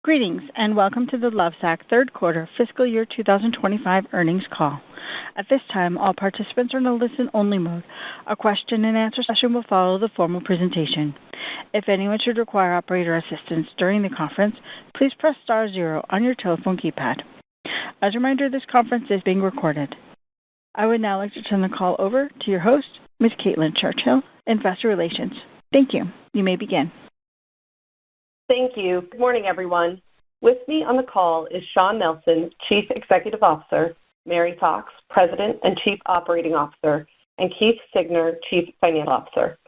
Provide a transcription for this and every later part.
Greetings and welcome to the Lovesac third quarter fiscal year 2025 earnings call. At this time, all participants are in a listen-only mode. A question-and-answer session will follow the formal presentation. If anyone should require operator assistance during the conference, please press star zero on your telephone keypad. As a reminder, this conference is being recorded. I would now like to turn the call over to your host, Ms. Caitlin Churchill, Investor Relations. Thank you. You may begin. Thank you. Good morning, everyone. With me on the call is Shawn Nelson, Chief Executive Officer, Mary Fox, President and Chief Operating Officer, and Keith Siegner, Chief Financial Officer.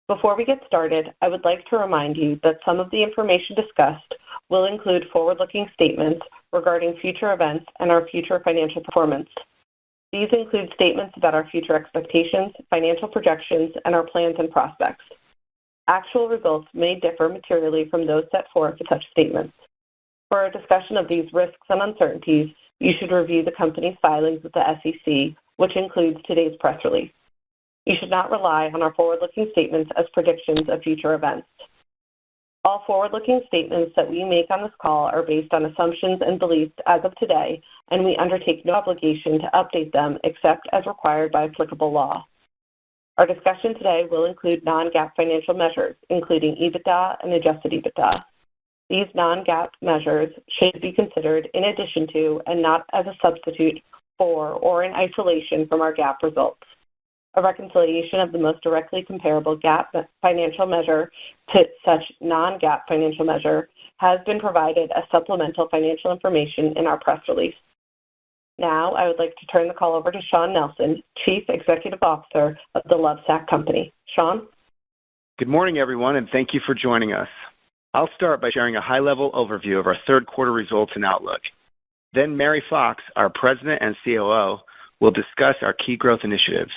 Before we get started, I would like to remind you that some of the information discussed will include forward-looking statements regarding future events and our future financial performance. These include statements about our future expectations, financial projections, and our plans and prospects. Actual results may differ materially from those set forth in such statements. For a discussion of these risks and uncertainties, you should review the company's filings with the SEC, which includes today's press release. You should not rely on our forward-looking statements as predictions of future events. All forward-looking statements that we make on this call are based on assumptions and beliefs as of today, and we undertake no obligation to update them except as required by applicable law. Our discussion today will include non-GAAP financial measures, including EBITDA and adjusted EBITDA. These non-GAAP measures should be considered in addition to and not as a substitute for or in isolation from our GAAP results. A reconciliation of the most directly comparable GAAP financial measure to such non-GAAP financial measure has been provided as supplemental financial information in our press release. Now, I would like to turn the call over to Shawn Nelson, Chief Executive Officer of the Lovesac Company. Shawn? Good morning, everyone, and thank you for joining us. I'll start by sharing a high-level overview of our third quarter results and outlook. Then Mary Fox, our President and COO, will discuss our key growth initiatives.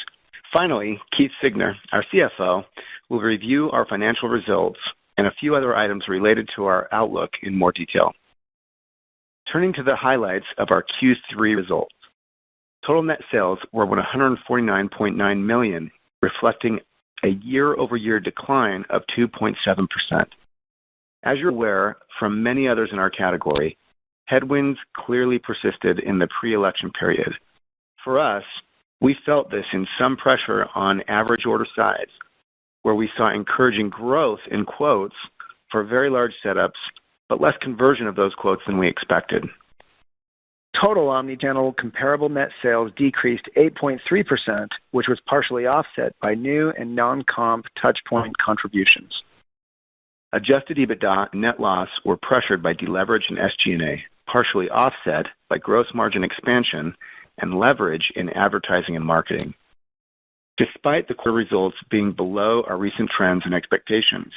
Finally, Keith Siegner, our CFO, will review our financial results and a few other items related to our outlook in more detail. Turning to the highlights of our Q3 results. Total net sales were $149.9 million, reflecting a year-over-year decline of 2.7%. As you're aware from many others in our category, headwinds clearly persisted in the pre-election period. For us, we felt this in some pressure on average order size, where we saw encouraging growth in quotes for very large setups, but less conversion of those quotes than we expected. Total omnichannel comparable net sales decreased 8.3%, which was partially offset by new and non-comp touchpoint contributions. Adjusted EBITDA and net loss were pressured by deleverage in SG&A, partially offset by gross margin expansion and leverage in advertising and marketing. Despite the quarter results being below our recent trends and expectations,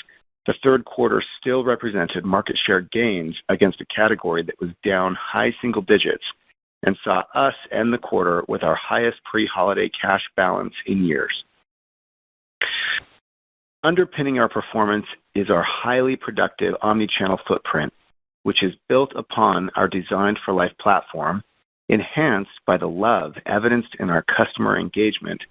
the third quarter still represented market share gains against a category that was down high single digits and saw us end the quarter with our highest pre-holiday cash balance in years. Underpinning our performance is our highly productive omnichannel footprint, which is built upon our Designed for Life platform, enhanced by the love evidenced in our customer engagement,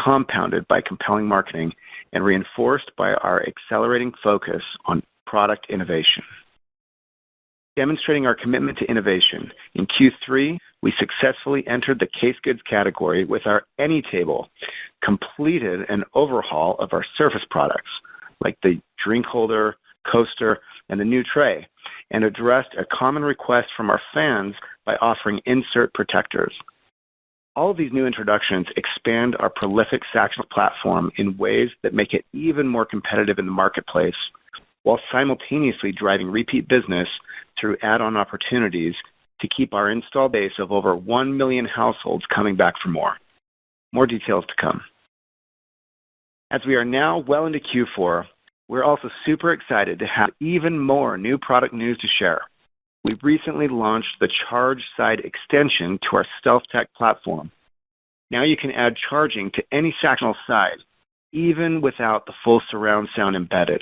compounded by compelling marketing, and reinforced by our accelerating focus on product innovation. Demonstrating our commitment to innovation, in Q3, we successfully entered the case goods category with our AnyTable, completed an overhaul of our surface products, like the drink holder, coaster, and the new tray, and addressed a common request from our fans by offering insert protectors. All of these new introductions expand our prolific Sactional platform in ways that make it even more competitive in the marketplace, while simultaneously driving repeat business through add-on opportunities to keep our install base of over 1 million households coming back for more. More details to come. As we are now well into Q4, we're also super excited to have even more new product news to share. We recently launched the Charge Side extension to our StealthTech platform. Now you can add charging to any Sactional side, even without the full surround sound embedded.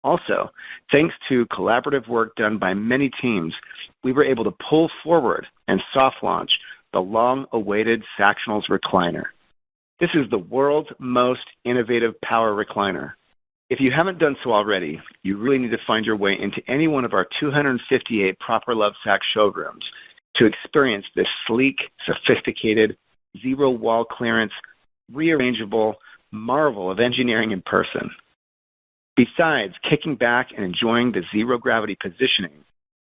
Also, thanks to collaborative work done by many teams, we were able to pull forward and soft launch the long-awaited Sactionals recliner. This is the world's most innovative power recliner. If you haven't done so already, you really need to find your way into any one of our 258 proper Lovesac showrooms to experience this sleek, sophisticated, zero wall clearance, rearrangeable marvel of engineering in person. Besides kicking back and enjoying the zero gravity positioning,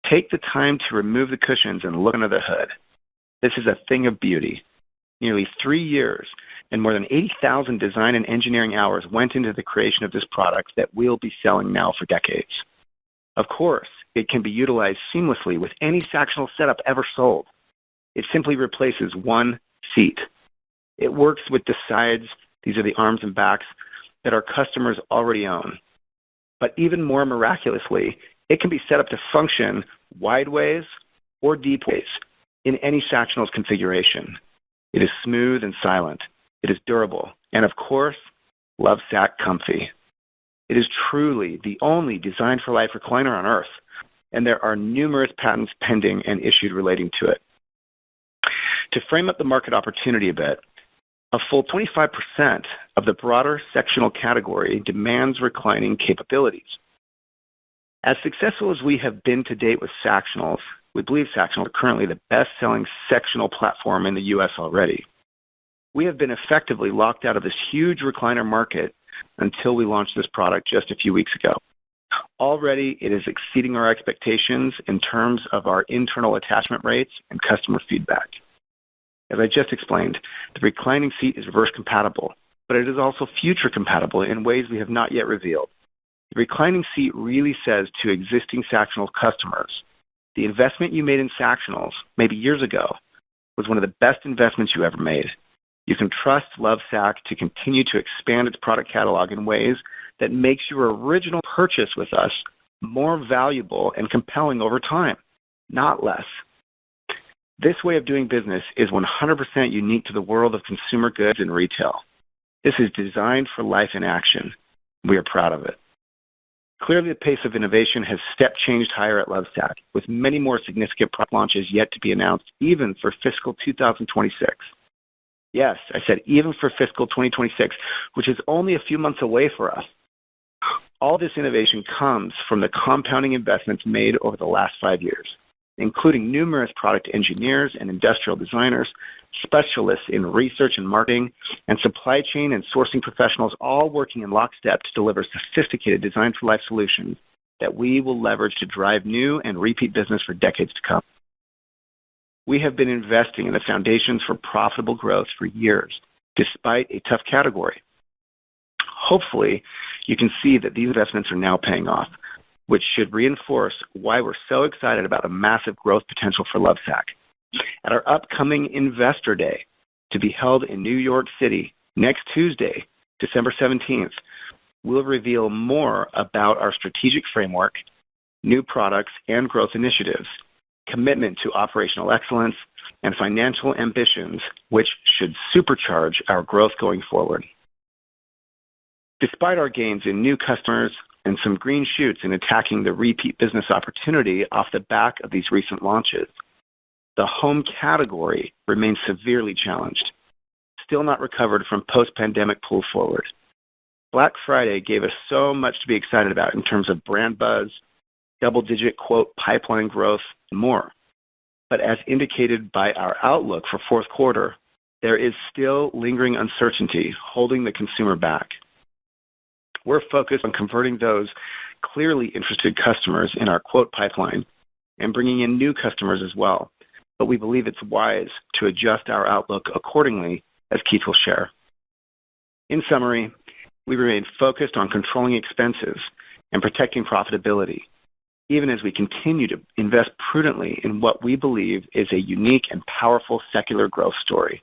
take the time to remove the cushions and look under the hood. This is a thing of beauty. Nearly 3 years and more than 80,000 design and engineering hours went into the creation of this product that we'll be selling now for decades. Of course, it can be utilized seamlessly with any Sactional setup ever sold. It simply replaces one seat. It works with the sides, these are the arms and backs, that our customers already own. But even more miraculously, it can be set up to function wideways or deepways in any Sactionals configuration. It is smooth and silent. It is durable. And of course, Lovesac comfy. It is truly the only designed-for-life recliner on Earth, and there are numerous patents pending and issued relating to it. To frame up the market opportunity a bit, a full 25% of the broader sectional category demands reclining capabilities. As successful as we have been to date with Sactionals, we believe Sactionals are currently the best-selling sectional platform in the U.S. already. We have been effectively locked out of this huge recliner market until we launched this product just a few weeks ago. Already, it is exceeding our expectations in terms of our internal attachment rates and customer feedback. As I just explained, the reclining seat is reverse compatible, but it is also future compatible in ways we have not yet revealed. The reclining seat really says to existing Sactionals customers, the investment you made in Sactionals maybe years ago was one of the best investments you ever made. You can trust Lovesac to continue to expand its product catalog in ways that makes your original purchase with us more valuable and compelling over time, not less. This way of doing business is 100% unique to the world of consumer goods and retail. This is designed for life in action. We are proud of it. Clearly, the pace of innovation has step-changed higher at Lovesac, with many more significant product launches yet to be announced, even for fiscal 2026. Yes, I said even for fiscal 2026, which is only a few months away for us. All this innovation comes from the compounding investments made over the last 5 years, including numerous product engineers and industrial designers, specialists in research and marketing, and supply chain and sourcing professionals all working in lockstep to deliver sophisticated design-for-life solutions that we will leverage to drive new and repeat business for decades to come. We have been investing in the foundations for profitable growth for years, despite a tough category. Hopefully, you can see that these investments are now paying off, which should reinforce why we're so excited about the massive growth potential for Lovesac. At our upcoming Investor Day, to be held in New York City next Tuesday, December 17th, we'll reveal more about our strategic framework, new products and growth initiatives, commitment to operational excellence, and financial ambitions, which should supercharge our growth going forward. Despite our gains in new customers and some green shoots in attacking the repeat business opportunity off the back of these recent launches, the home category remains severely challenged, still not recovered from post-pandemic pull forward. Black Friday gave us so much to be excited about in terms of brand buzz, double-digit quote pipeline growth, and more. But as indicated by our outlook for fourth quarter, there is still lingering uncertainty holding the consumer back. We're focused on converting those clearly interested customers in our quote pipeline and bringing in new customers as well. But we believe it's wise to adjust our outlook accordingly, as Keith will share. In summary, we remain focused on controlling expenses and protecting profitability, even as we continue to invest prudently in what we believe is a unique and powerful secular growth story,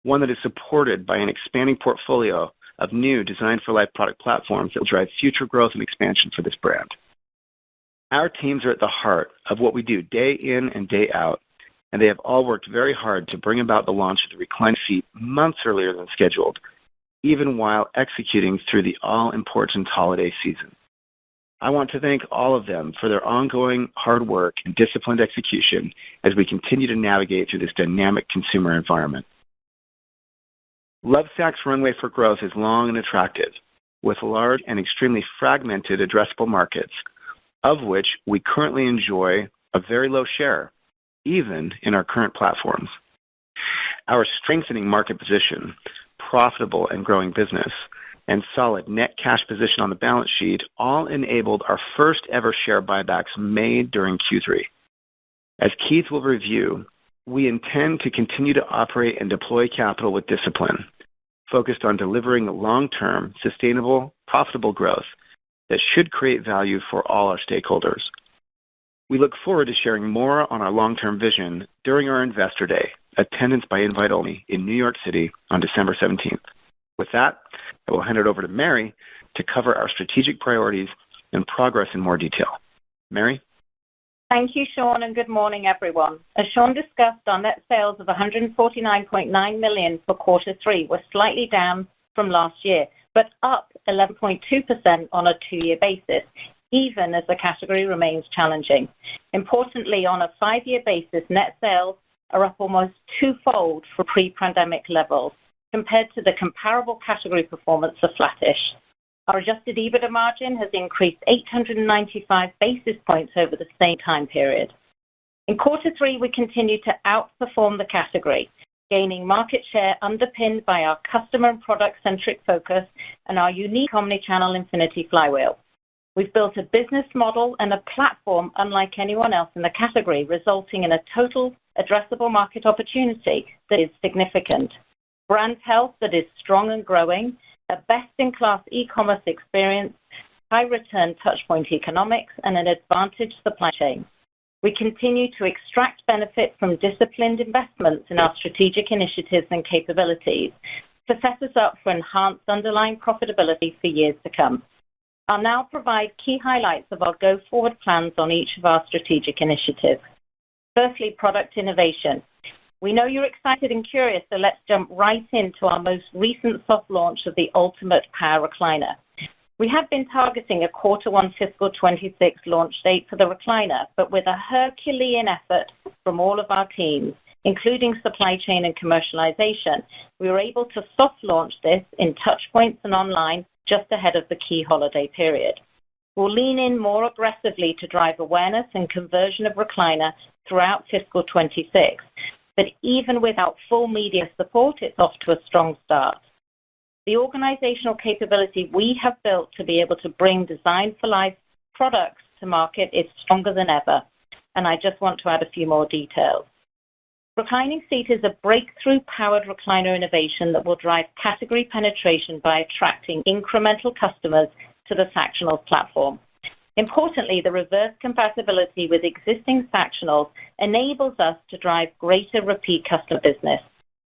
one that is supported by an expanding portfolio of new designed-for-life product platforms that will drive future growth and expansion for this brand. Our teams are at the heart of what we do day in and day out, and they have all worked very hard to bring about the launch of the reclined seat months earlier than scheduled, even while executing through the all-important holiday season. I want to thank all of them for their ongoing hard work and disciplined execution as we continue to navigate through this dynamic consumer environment. Lovesac's runway for growth is long and attractive, with large and extremely fragmented addressable markets, of which we currently enjoy a very low share, even in our current platforms. Our strengthening market position, profitable and growing business, and solid net cash position on the balance sheet all enabled our first ever share buybacks made during Q3. As Keith will review, we intend to continue to operate and deploy capital with discipline, focused on delivering long-term, sustainable, profitable growth that should create value for all our stakeholders. We look forward to sharing more on our long-term vision during our Investor Day, attendance by invite only, in New York City on December 17th. With that, I will hand it over to Mary to cover our strategic priorities and progress in more detail. Mary? Thank you, Sean, and good morning, everyone. As Sean discussed, our net sales of $149.9 million for quarter three were slightly down from last year, but up 11.2% on a two-year basis, even as the category remains challenging. Importantly, on a 5-year basis, net sales are up almost twofold for pre-pandemic levels compared to the comparable category performance of flattish. Our adjusted EBITDA margin has increased 895 basis points over the same time period. In quarter three, we continue to outperform the category, gaining market share underpinned by our customer and product-centric focus and our unique omnichannel infinity flywheel. We've built a business model and a platform unlike anyone else in the category, resulting in a total addressable market opportunity that is significant. Brand health that is strong and growing, a best-in-class e-commerce experience, high-return touchpoint economics, and an advantaged supply chain. We continue to extract benefit from disciplined investments in our strategic initiatives and capabilities to set us up for enhanced underlying profitability for years to come. I'll now provide key highlights of our go-forward plans on each of our strategic initiatives. Firstly, product innovation. We know you're excited and curious, so let's jump right into our most recent soft launch of the Ultimate Power Recliner. We have been targeting a Q1 fiscal 26 launch date for the recliner, but with a Herculean effort from all of our teams, including supply chain and commercialization, we were able to soft launch this in touchpoints and online just ahead of the key holiday period. We'll lean in more aggressively to drive awareness and conversion of recliner throughout fiscal 26. But even without full media support, it's off to a strong start. The organizational capability we have built to be able to bring Design for Life products to market is stronger than ever, and I just want to add a few more details. Reclining Seat is a breakthrough powered recliner innovation that will drive category penetration by attracting incremental customers to the Sactionals platform. Importantly, the reverse compatibility with existing Sactionals enables us to drive greater repeat customer business.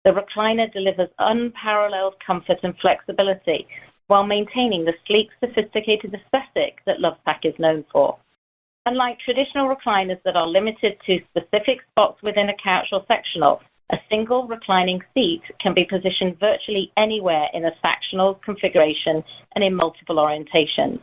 The recliner delivers unparalleled comfort and flexibility while maintaining the sleek, sophisticated aesthetic that Lovesac is known for. Unlike traditional recliners that are limited to specific spots within a couch or sectional, a single reclining seat can be positioned virtually anywhere in a Sactionals configuration and in multiple orientations.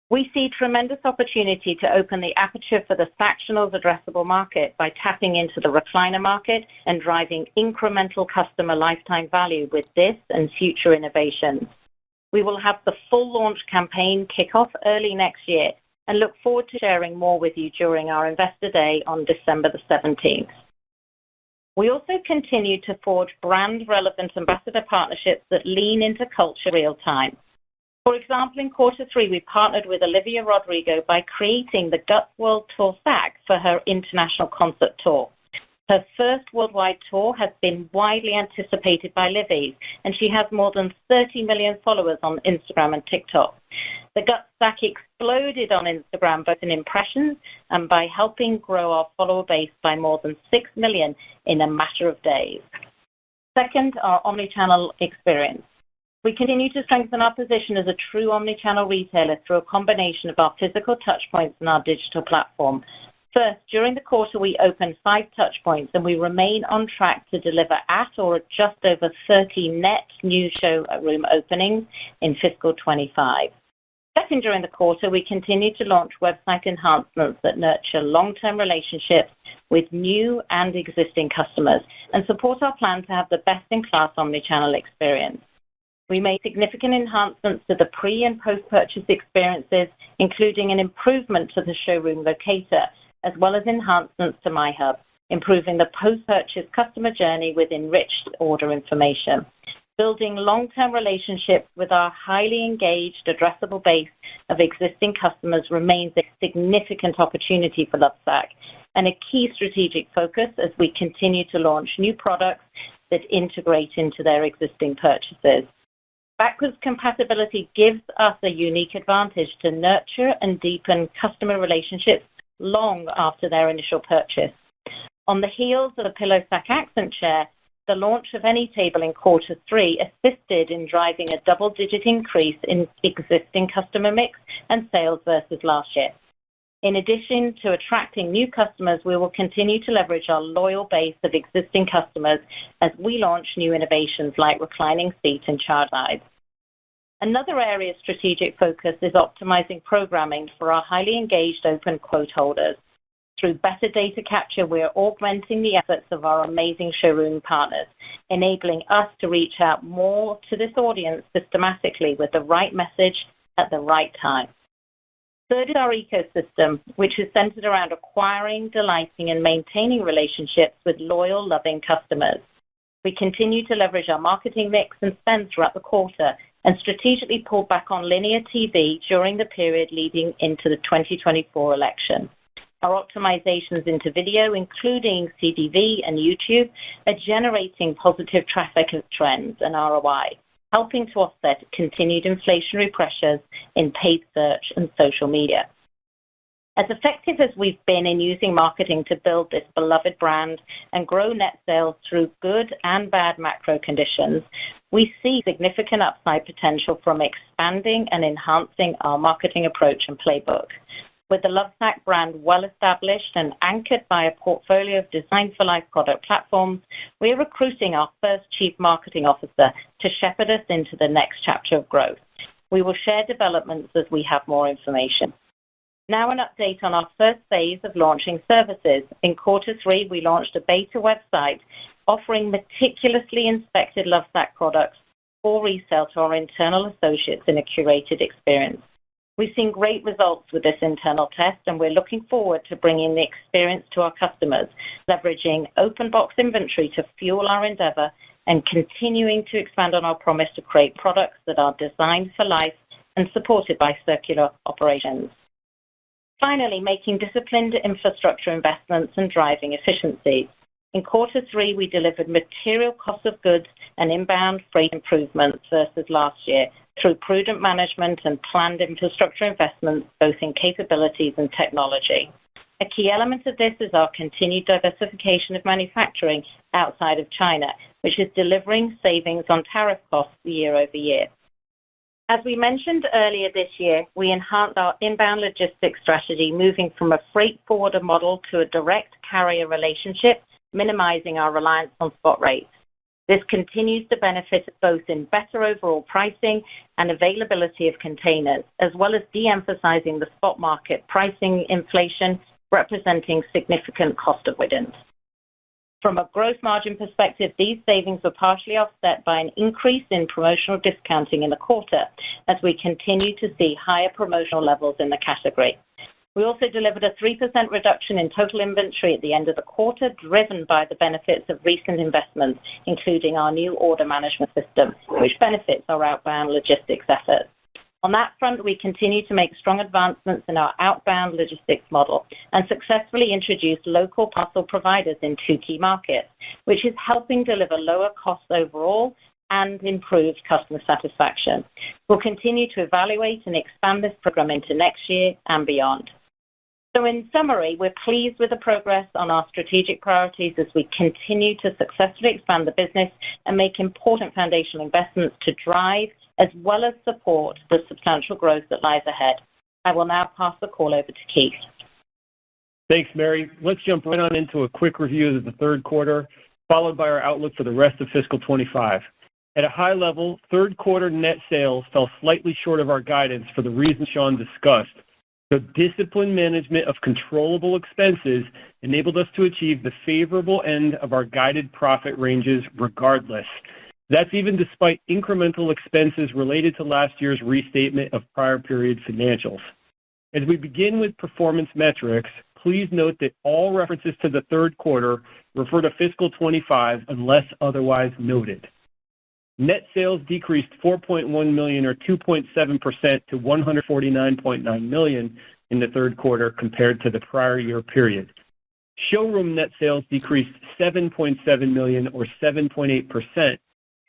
We see tremendous opportunity to open the aperture for the Sactionals addressable market by tapping into the recliner market and driving incremental customer lifetime value with this and future innovations. We will have the full launch campaign kick off early next year and look forward to sharing more with you during our Investor Day on December the 17th. We also continue to forge brand-relevant ambassador partnerships that lean into culture real time. For example, in quarter three, we partnered with Olivia Rodrigo by creating the Guts World Tour Sac for her international concert tour. Her first worldwide tour has been widely anticipated by Livy, and she has more than 30 million followers on Instagram and TikTok. The Guts Sac exploded on Instagram, both in impressions and by helping grow our follower base by more than 6 million in a matter of days. Second, our omnichannel experience. We continue to strengthen our position as a true omnichannel retailer through a combination of our physical touchpoints and our digital platform. First, during the quarter, we opened 5 touchpoints, and we remain on track to deliver at or just over 30 net new showroom openings in fiscal 25. Second, during the quarter, we continue to launch website enhancements that nurture long-term relationships with new and existing customers and support our plan to have the best-in-class omnichannel experience. We made significant enhancements to the pre- and post-purchase experiences, including an improvement to the showroom locator, as well as enhancements to MyHub, improving the post-purchase customer journey with enriched order information. Building long-term relationships with our highly engaged, addressable base of existing customers remains a significant opportunity for Lovesac and a key strategic focus as we continue to launch new products that integrate into their existing purchases. Backwards compatibility gives us a unique advantage to nurture and deepen customer relationships long after their initial purchase. On the heels of the PillowSac Accent Chair, the launch of AnyTable in Q3 assisted in driving a double-digit increase in existing customer mix and sales versus last year. In addition to attracting new customers, we will continue to leverage our loyal base of existing customers as we launch new innovations like reclining seats and child sides. Another area of strategic focus is optimizing programming for our highly engaged open quote holders. Through better data capture, we are augmenting the efforts of our amazing showroom partners, enabling us to reach out more to this audience systematically with the right message at the right time. Third is our ecosystem, which is centered around acquiring, delighting, and maintaining relationships with loyal, loving customers. We continue to leverage our marketing mix and spend throughout the quarter and strategically pulled back on linear TV during the period leading into the 2024 election. Our optimizations into video, including CTV and YouTube, are generating positive traffic trends and ROI, helping to offset continued inflationary pressures in paid search and social media. As effective as we've been in using marketing to build this beloved brand and grow net sales through good and bad macro conditions, we see significant upside potential from expanding and enhancing our marketing approach and playbook. With the Lovesac brand well-established and anchored by a portfolio of Design for Life product platforms, we are recruiting our first Chief Marketing Officer to shepherd us into the next chapter of growth. We will share developments as we have more information. Now an update on our first phase of launching services. In Q3, we launched a beta website offering meticulously inspected Lovesac products for resale to our internal associates in a curated experience. We've seen great results with this internal test, and we're looking forward to bringing the experience to our customers, leveraging open box inventory to fuel our endeavor and continuing to expand on our promise to create products that are designed for life and supported by circular operations. Finally, making disciplined infrastructure investments and driving efficiencies. In Q3, we delivered material cost of goods and inbound freight improvements versus last year through prudent management and planned infrastructure investments, both in capabilities and technology. A key element of this is our continued diversification of manufacturing outside of China, which is delivering savings on tariff costs year over year. As we mentioned earlier this year, we enhanced our inbound logistics strategy, moving from a freight forwarder model to a direct carrier relationship, minimizing our reliance on spot rates. This continues to benefit both in better overall pricing and availability of containers, as well as de-emphasizing the spot market pricing inflation, representing significant cost avoidance. From a gross margin perspective, these savings were partially offset by an increase in promotional discounting in the quarter as we continue to see higher promotional levels in the category. We also delivered a 3% reduction in total inventory at the end of the quarter, driven by the benefits of recent investments, including our new order management system, which benefits our outbound logistics efforts. On that front, we continue to make strong advancements in our outbound logistics model and successfully introduced local parcel providers in 2 key markets, which is helping deliver lower costs overall and improved customer satisfaction. We'll continue to evaluate and expand this program into next year and beyond. So in summary, we're pleased with the progress on our strategic priorities as we continue to successfully expand the business and make important foundational investments to drive as well as support the substantial growth that lies ahead. I will now pass the call over to Keith. Thanks, Mary. Let's jump right on into a quick review of the third quarter, followed by our outlook for the rest of fiscal 25. At a high level, third quarter net sales fell slightly short of our guidance for the reasons Sean discussed. So disciplined management of controllable expenses enabled us to achieve the favorable end of our guided profit ranges regardless. That's even despite incremental expenses related to last year's restatement of prior period financials. As we begin with performance metrics, please note that all references to the third quarter refer to fiscal 25 unless otherwise noted. Net sales decreased $4.1 million or 2.7% to $149.9 million in the third quarter compared to the prior year period. Showroom net sales decreased $7.7 million or 7.8%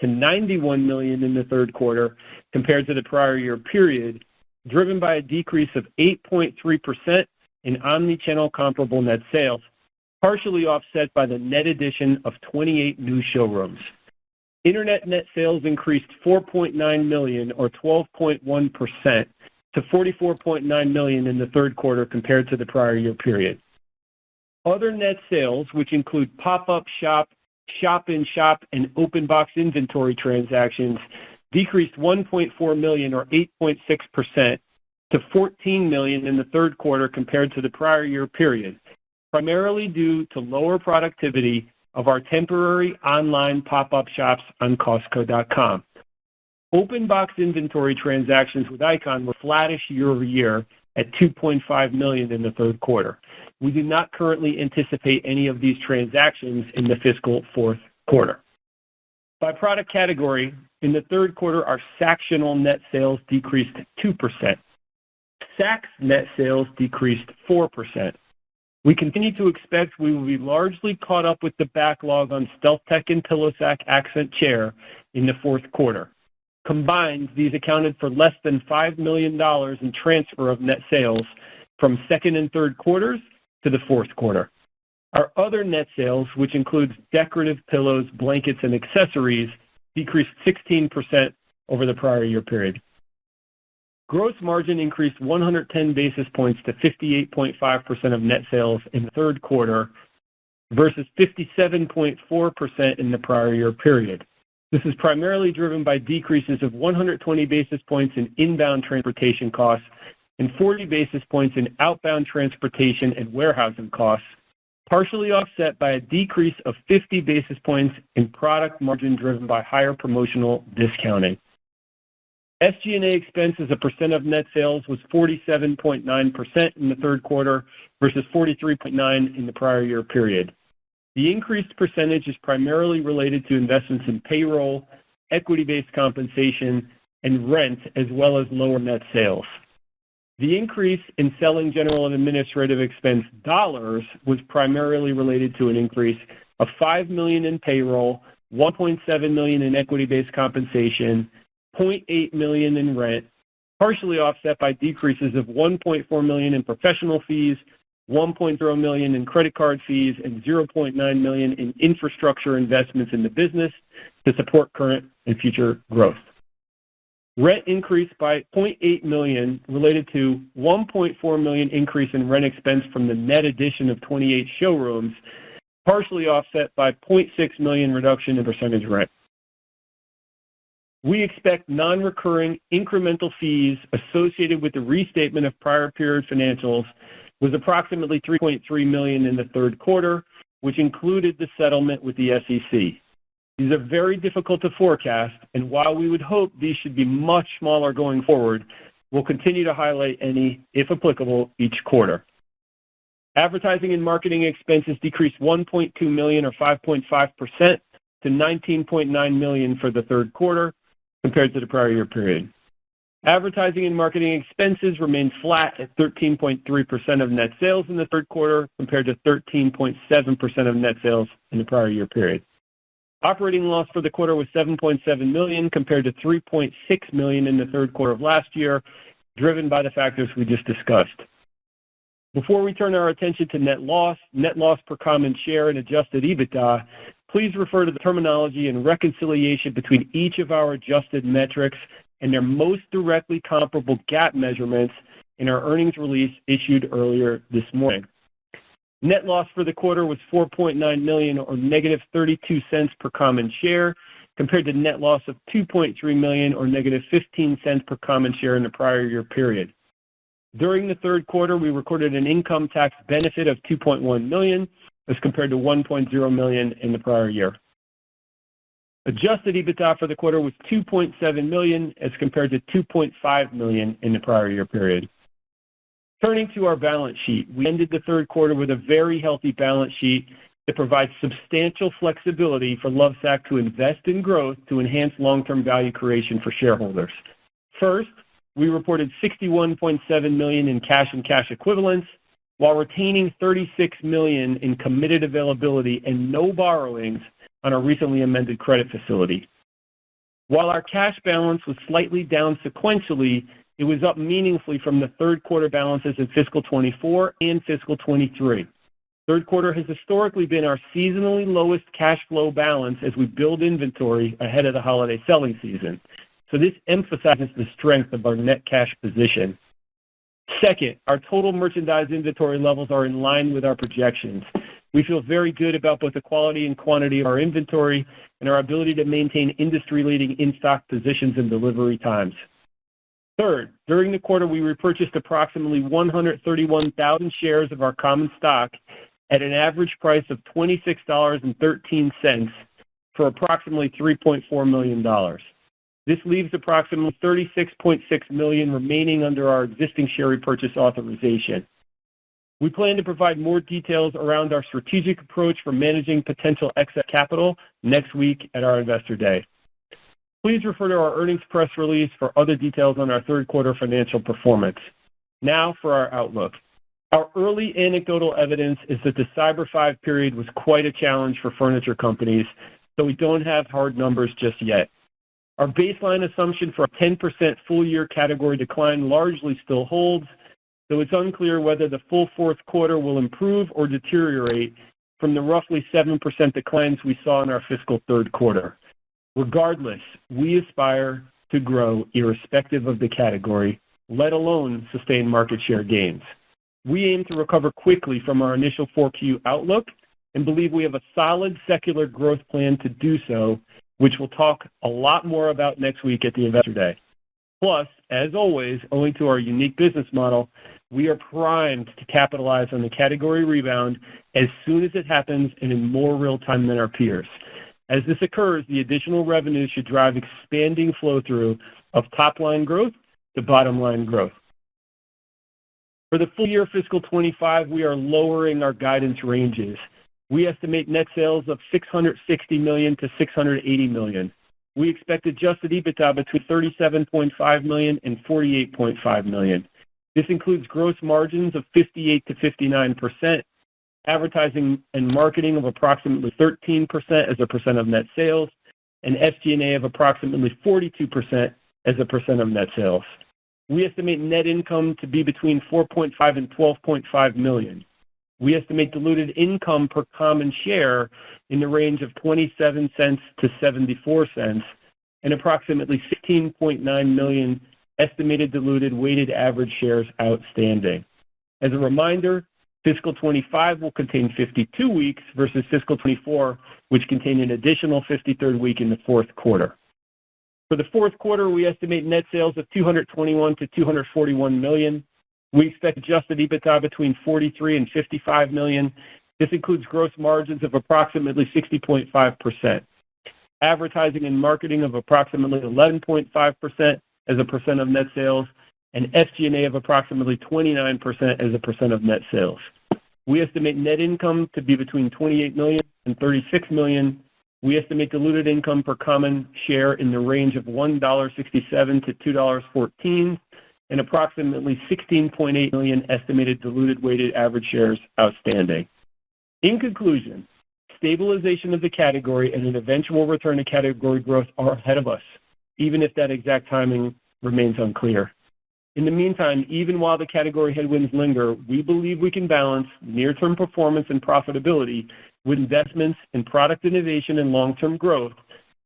to $91 million in the third quarter compared to the prior year period, driven by a decrease of 8.3% in omnichannel comparable net sales, partially offset by the net addition of 28 new showrooms. Internet net sales increased $4.9 million or 12.1% to $44.9 million in the third quarter compared to the prior year period. Other net sales, which include pop-up shop, shop-in-shop, and open box inventory transactions, decreased $1.4 million or 8.6% to $14 million in the third quarter compared to the prior year period, primarily due to lower productivity of our temporary online pop-up shops on Costco.com. Open box inventory transactions with Icon were flattish year over year at $2.5 million in the third quarter. We do not currently anticipate any of these transactions in the fiscal fourth quarter. By product category, in the third quarter, our Sactional net sales decreased 2%. Sacs net sales decreased 4%. We continue to expect we will be largely caught up with the backlog on StealthTech and PillowSac Accent Chair in the fourth quarter. Combined, these accounted for less than $5 million in transfer of net sales from second and third quarters to the fourth quarter. Our other net sales, which includes decorative pillows, blankets, and accessories, decreased 16% over the prior year period. Gross margin increased 110 basis points to 58.5% of net sales in the third quarter versus 57.4% in the prior year period. This is primarily driven by decreases of 120 basis points in inbound transportation costs and 40 basis points in outbound transportation and warehousing costs, partially offset by a decrease of 50 basis points in product margin driven by higher promotional discounting. SG&A expense as a percent of net sales was 47.9% in the third quarter versus 43.9% in the prior year period. The increased percentage is primarily related to investments in payroll, equity-based compensation, and rent, as well as lower net sales. The increase in selling, general, and administrative expense dollars was primarily related to an increase of $5 million in payroll, $1.7 million in equity-based compensation, $0.8 million in rent, partially offset by decreases of $1.4 million in professional fees, $1.0 million in credit card fees, and $0.9 million in infrastructure investments in the business to support current and future growth. Rent increased by $0.8 million related to $1.4 million increase in rent expense from the net addition of 28 showrooms, partially offset by $0.6 million reduction in percentage rent. We expect non-recurring incremental fees associated with the restatement of prior period financials was approximately $3.3 million in the third quarter, which included the settlement with the SEC. These are very difficult to forecast, and while we would hope these should be much smaller going forward, we'll continue to highlight any, if applicable, each quarter. Advertising and marketing expenses decreased $1.2 million or 5.5% to $19.9 million for the third quarter compared to the prior year period. Advertising and marketing expenses remained flat at 13.3% of net sales in the third quarter compared to 13.7% of net sales in the prior year period. Operating loss for the quarter was $7.7 million compared to $3.6 million in the third quarter of last year, driven by the factors we just discussed. Before we turn our attention to net loss per common share, and adjusted EBITDA, please refer to the terminology and reconciliation between each of our adjusted metrics and their most directly comparable GAAP measurements in our earnings release issued earlier this morning. Net loss for the quarter was $4.9 million or negative 32 cents per common share compared to net loss of $2.3 million or negative 15 cents per common share in the prior year period. During the third quarter, we recorded an income tax benefit of $2.1 million as compared to $1.0 million in the prior year. Adjusted EBITDA for the quarter was $2.7 million as compared to $2.5 million in the prior year period. Turning to our balance sheet, we ended the third quarter with a very healthy balance sheet that provides substantial flexibility for Lovesac to invest in growth to enhance long-term value creation for shareholders. First, we reported $61.7 million in cash and cash equivalents, while retaining $36 million in committed availability and no borrowings on our recently amended credit facility. While our cash balance was slightly down sequentially, it was up meaningfully from the third quarter balances in fiscal 24 and fiscal 23. Third quarter has historically been our seasonally lowest cash flow balance as we build inventory ahead of the holiday selling season. So this emphasizes the strength of our net cash position. Second, our total merchandise inventory levels are in line with our projections. We feel very good about both the quality and quantity of our inventory and our ability to maintain industry-leading in-stock positions and delivery times. Third, during the quarter, we repurchased approximately 131,000 shares of our common stock at an average price of $26.13 for approximately $3.4 million. This leaves approximately $36.6 million remaining under our existing share repurchase authorization. We plan to provide more details around our strategic approach for managing potential excess capital next week at our Investor Day. Please refer to our earnings press release for other details on our third quarter financial performance. Now for our outlook. Our early anecdotal evidence is that the Cyber 5 period was quite a challenge for furniture companies, so we don't have hard numbers just yet. Our baseline assumption for a 10% full-year category decline largely still holds, though it's unclear whether the full fourth quarter will improve or deteriorate from the roughly 7% declines we saw in our fiscal third quarter. Regardless, we aspire to grow irrespective of the category, let alone sustain market share gains. We aim to recover quickly from our initial 4Q outlook and believe we have a solid secular growth plan to do so, which we'll talk a lot more about next week at the Investor Day. Plus, as always, owing to our unique business model, we are primed to capitalize on the category rebound as soon as it happens and in more real time than our peers. As this occurs, the additional revenue should drive expanding flow-through of top-line growth to bottom-line growth. For the full year fiscal 25, we are lowering our guidance ranges. We estimate net sales of $660 million to $680 million. We expect adjusted EBITDA between $37.5 million and $48.5 million. This includes gross margins of 58 to 59%, advertising and marketing of approximately 13% as a percent of net sales, and SG&A of approximately 42% as a percent of net sales. We estimate net income to be between $4.5 and $12.5 million. We estimate diluted income per common share in the range of 27 cents to 74 cents, and approximately 16.9 million estimated diluted weighted average shares outstanding. As a reminder, fiscal 25 will contain 52 weeks versus fiscal 24, which contained an additional 53rd week in the fourth quarter. For the fourth quarter, we estimate net sales of $221 to $241 million. We expect adjusted EBITDA between $43 and $55 million. This includes gross margins of approximately 60.5%, advertising and marketing of approximately 11.5% as a percent of net sales, and SG&A of approximately 29% as a percent of net sales. We estimate net income to be between $28 million and $36 million. We estimate diluted income per common share in the range of $1.67 to $2.14, and approximately 16.8 million estimated diluted weighted average shares outstanding. In conclusion, stabilization of the category and an eventual return to category growth are ahead of us, even if that exact timing remains unclear. In the meantime, even while the category headwinds linger, we believe we can balance near-term performance and profitability with investments in product innovation and long-term growth,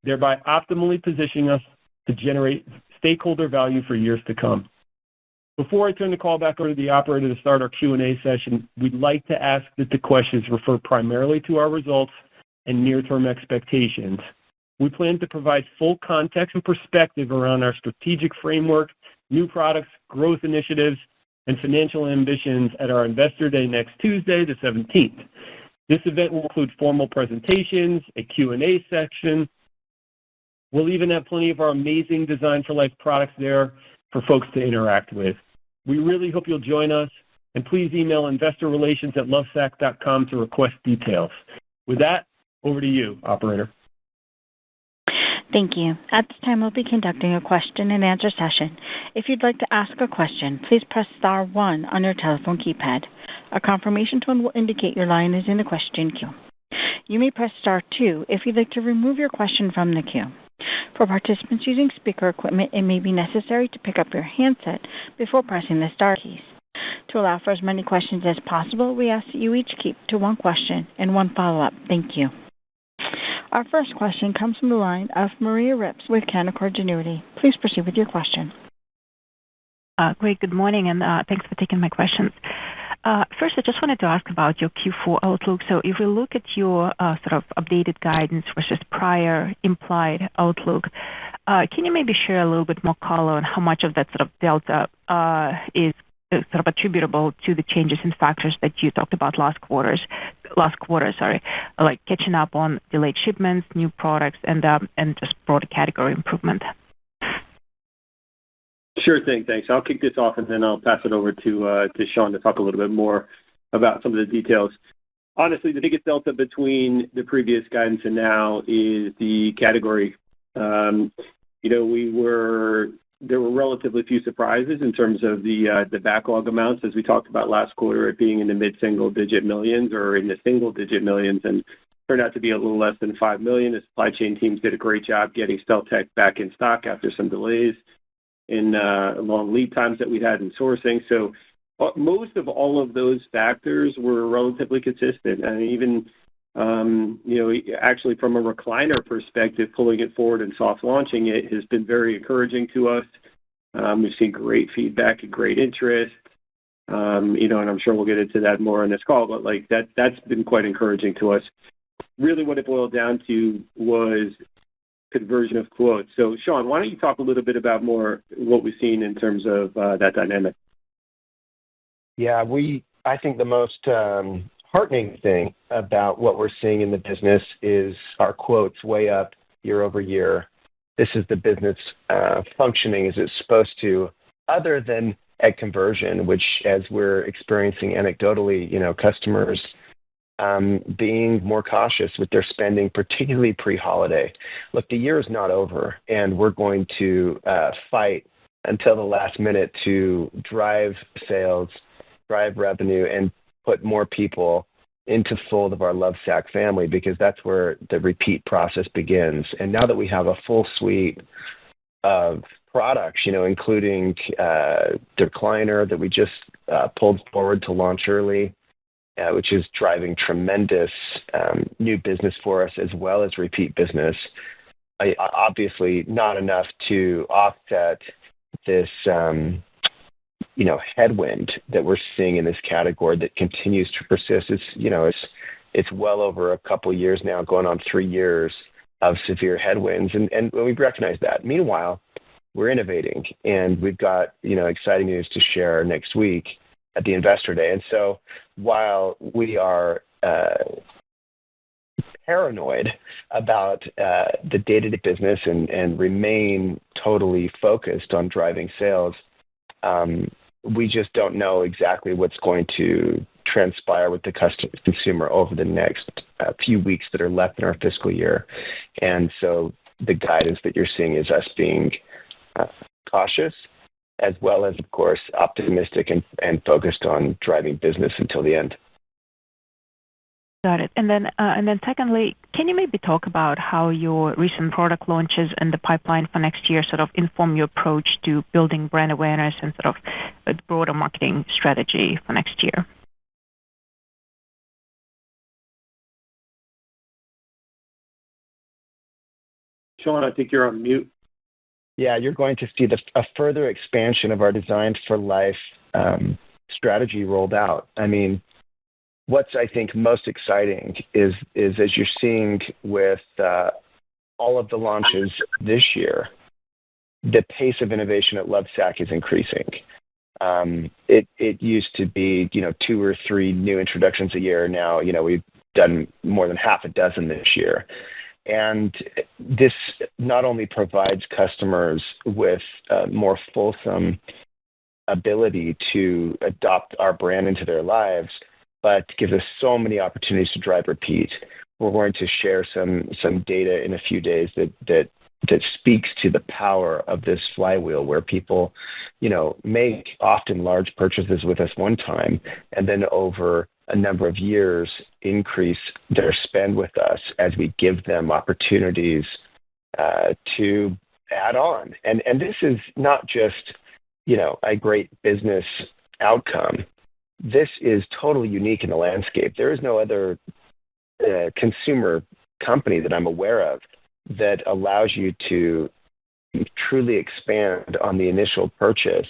thereby optimally positioning us to generate stakeholder value for years to come. Before I turn the call back over to the operator to start our Q&A session, we'd like to ask that the questions refer primarily to our results and near-term expectations. We plan to provide full context and perspective around our strategic framework, new products, growth initiatives, and financial ambitions at our Investor Day next Tuesday, the 17th. This event will include formal presentations, a Q&A section, We'll even have plenty of our amazing Design for Life products there for folks to interact with. We really hope you'll join us, and please email investorrelations@lovesac.com to request details. With that, over to you, operator. Thank you. At this time, we'll be conducting a question-and-answer session. If you'd like to ask a question, please press star 1 on your telephone keypad. A confirmation tone will indicate your line is in the question queue. You may press star 2 if you'd like to remove your question from the queue. For participants using speaker equipment, it may be necessary to pick up your handset before pressing the star keys. To allow for as many questions as possible, we ask that you each keep to one question and one follow-up. Thank you. Our first question comes from the line of Maria Ripps with Canaccord Genuity. Please proceed with your question. Great. Good morning, and thanks for taking my questions. First, I just wanted to ask about your Q4 outlook. So if we look at your sort of updated guidance versus prior implied outlook, can you maybe share a little bit more color on how much of that sort of delta is sort of attributable to the changes in factors that you talked about last quarter, like catching up on delayed shipments, new products, and just broader category improvement? Sure thing. Thanks. I'll kick this off, and then I'll pass it over to Sean to talk a little bit more about some of the details. Honestly, the biggest delta between the previous guidance and now is the category. There were relatively few surprises in terms of the backlog amounts, as we talked about last quarter, it being in the mid-single-digit millions or in the single-digit millions, and turned out to be a little less than $5 million. The supply chain teams did a great job getting StealthTech back in stock after some delays in long lead times that we had in sourcing. So most of all of those factors were relatively consistent. And even, actually from a recliner perspective, pulling it forward and soft launching it has been very encouraging to us. We've seen great feedback and great interest. And I'm sure we'll get into that more on this call, but that's been quite encouraging to us. Really what it boiled down to was conversion of quotes. So, Sean, why don't you talk a little bit about more what we've seen in terms of that dynamic? Yeah, I think the most heartening thing about what we're seeing in the business is our quotes way up year over year. This is the business functioning as it's supposed to, other than at conversion, which, as we're experiencing anecdotally, customers being more cautious with their spending, particularly pre-holiday. Look, the year is not over, and we're going to fight until the last minute to drive sales, drive revenue, and put more people into fold of our Lovesac family, because that's where the repeat process begins. And now that we have a full suite of products, including the recliner that we just pulled forward to launch early, which is driving tremendous new business for us as well as repeat business. Obviously, not enough to offset this, headwind that we're seeing in this category that continues to persist. It's well over a couple of years now, going on 3 years of severe headwinds, and we recognize that. Meanwhile, we're innovating, and we've got exciting news to share next week at the Investor Day. And so while we are paranoid about the day-to-day business and remain totally focused on driving sales, we just don't know exactly what's going to transpire with the consumer over the next few weeks that are left in our fiscal year. And so the guidance that you're seeing is us being cautious, as well as, of course, optimistic and focused on driving business until the end. Got it. And then secondly, can you maybe talk about how your recent product launches and the pipeline for next year sort of inform your approach to building brand awareness and sort of a broader marketing strategy for next year? Sean, I think you're on mute. Yeah, you're going to see a further expansion of our Design for Life strategy rolled out. I mean, what's, I think, most exciting is as you're seeing with all of the launches this year, the pace of innovation at Lovesac is increasing. It used to be, 2 or 3 new introductions a year. Now, we've done more than half a dozen this year. And this not only provides customers with a more fulsome ability to adopt our brand into their lives, but gives us so many opportunities to drive repeat. We're going to share some data in a few days that speaks to the power of this flywheel, where people, make often large purchases with us one time, and then over a number of years increase their spend with us as we give them opportunities to add on. And this is not just, a great business outcome. This is totally unique in the landscape. There is no other consumer company that I'm aware of that allows you to truly expand on the initial purchase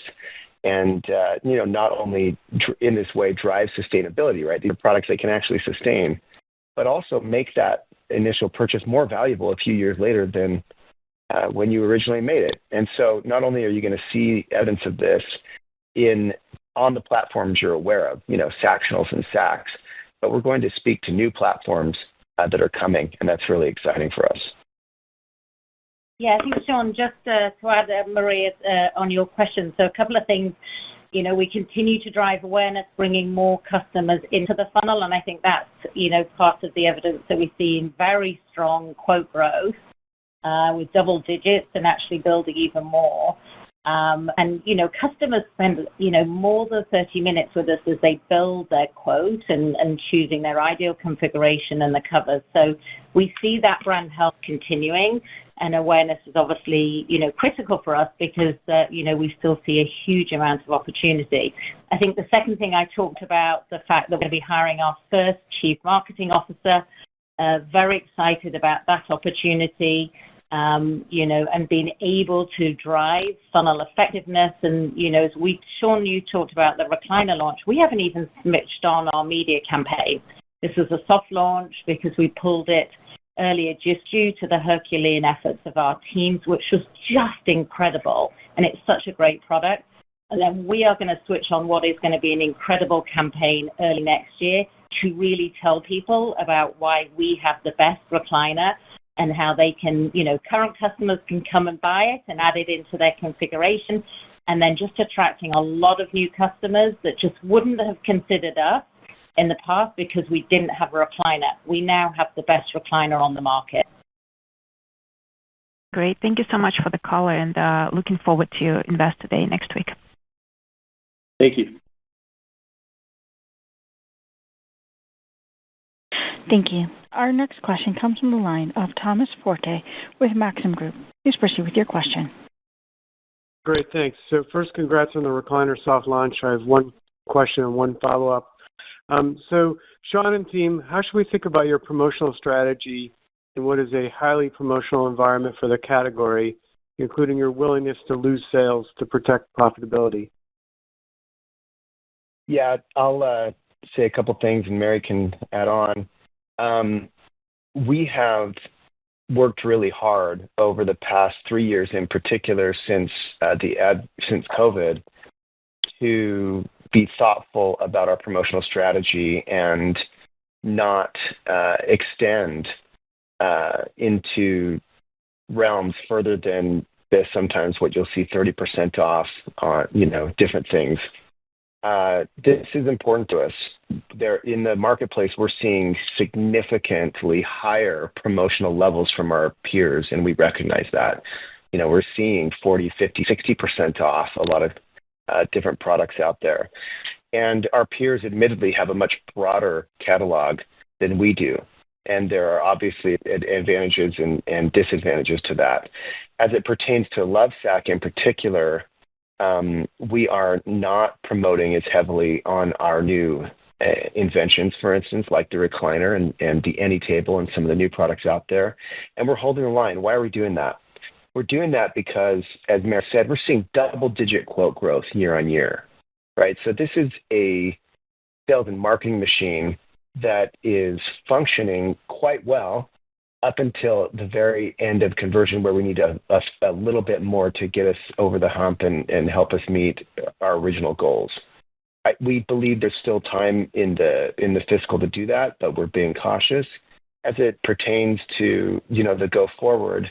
and, not only in this way drive sustainability, right? These are products they can actually sustain, but also make that initial purchase more valuable a few years later than when you originally made it. And so not only are you going to see evidence of this on the platforms you're aware of, Sactionals and Sacs, but we're going to speak to new platforms that are coming, and that's really exciting for us. Yeah, I think, Sean, just to add, Maria, on your question, so a couple of things. We continue to drive awareness, bringing more customers into the funnel, and I think that's, part of the evidence that we see in very strong quote growth with double digits and actually building even more. Customers spend, more than 30 minutes with us as they build their quote and choosing their ideal configuration and the covers. So we see that brand health continuing, and awareness is obviously, critical for us because, we still see a huge amount of opportunity. I think the second thing I talked about, the fact that we're going to be hiring our first chief marketing officer, very excited about that opportunity. And being able to drive funnel effectiveness. And, as Sean, you talked about the recliner launch, we haven't even switched on our media campaign. This was a soft launch because we pulled it earlier just due to the Herculean efforts of our teams, which was just incredible. And it's such a great product. And then we are going to switch on what is going to be an incredible campaign early next year to really tell people about why we have the best recliner and how they can, current customers can come and buy it and add it into their configuration, and then just attracting a lot of new customers that just wouldn't have considered us in the past because we didn't have a recliner. We now have the best recliner on the market. Great. Thank you so much for the call, and looking forward to your Investor Day next week. Thank you. Thank you. Our next question comes from the line of Thomas Forte with Maxim Group. Please proceed with your question. Great, thanks. So first, congrats on the recliner soft launch. I have one question and one follow-up. So Sean and team, how should we think about your promotional strategy in what is a highly promotional environment for the category, including your willingness to lose sales to protect profitability? Yeah, I'll say a couple things, and Mary can add on. We have worked really hard over the past 3 years, in particular since COVID, to be thoughtful about our promotional strategy and not extend into realms further than this. Sometimes what you'll see 30% off on different things. This is important to us. In the marketplace, we're seeing significantly higher promotional levels from our peers, and we recognize that. We're seeing 40, 50, 60% off a lot of different products out there. And our peers admittedly have a much broader catalog than we do. And there are obviously advantages and disadvantages to that. As it pertains to Lovesac in particular, we are not promoting as heavily on our new inventions, for instance, like the recliner and the AnyTable and some of the new products out there. And we're holding the line. Why are we doing that? We're doing that because, as Mary said, we're seeing double-digit quote growth year on year, right? So this is a sales and marketing machine that is functioning quite well up until the very end of conversion, where we need a little bit more to get us over the hump and help us meet our original goals. We believe there's still time in the fiscal to do that, but we're being cautious. as it pertains to, the go forward,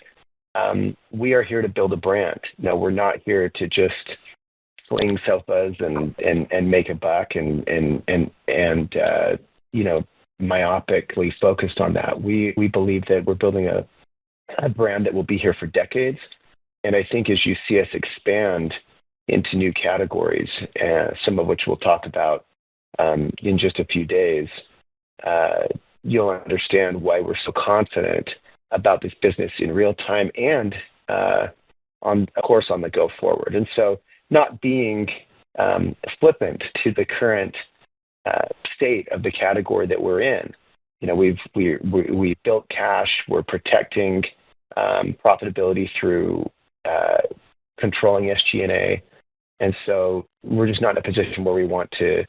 we are here to build a brand. No, we're not here to just sling sofas and make a buck and myopically focused on that. We believe that we're building a brand that will be here for decades. And I think as you see us expand into new categories, some of which we'll talk about in just a few days, you'll understand why we're so confident about this business in real time and, of course, on the go forward. And so not being flippant to the current state of the category that we're in. We've built cash. We're protecting profitability through controlling SG&A. And so we're just not in a position where we want to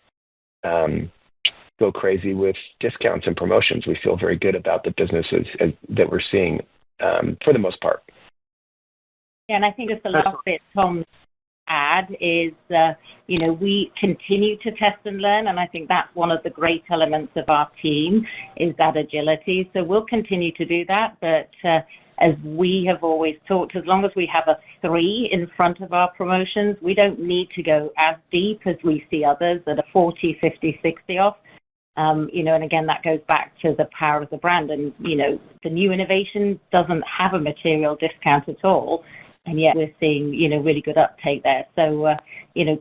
go crazy with discounts and promotions. We feel very good about the businesses that we're seeing for the most part. Yeah, and I think it's the last bit, Tom, add is, we continue to test and learn, and I think that's one of the great elements of our team is that agility. So we'll continue to do that, but as we have always talked, as long as we have a 3 in front of our promotions, we don't need to go as deep as we see others that are 40, 50, 60 off. And again, that goes back to the power of the brand. And, the new innovation doesn't have a material discount at all. And yet we're seeing, really good uptake there. So,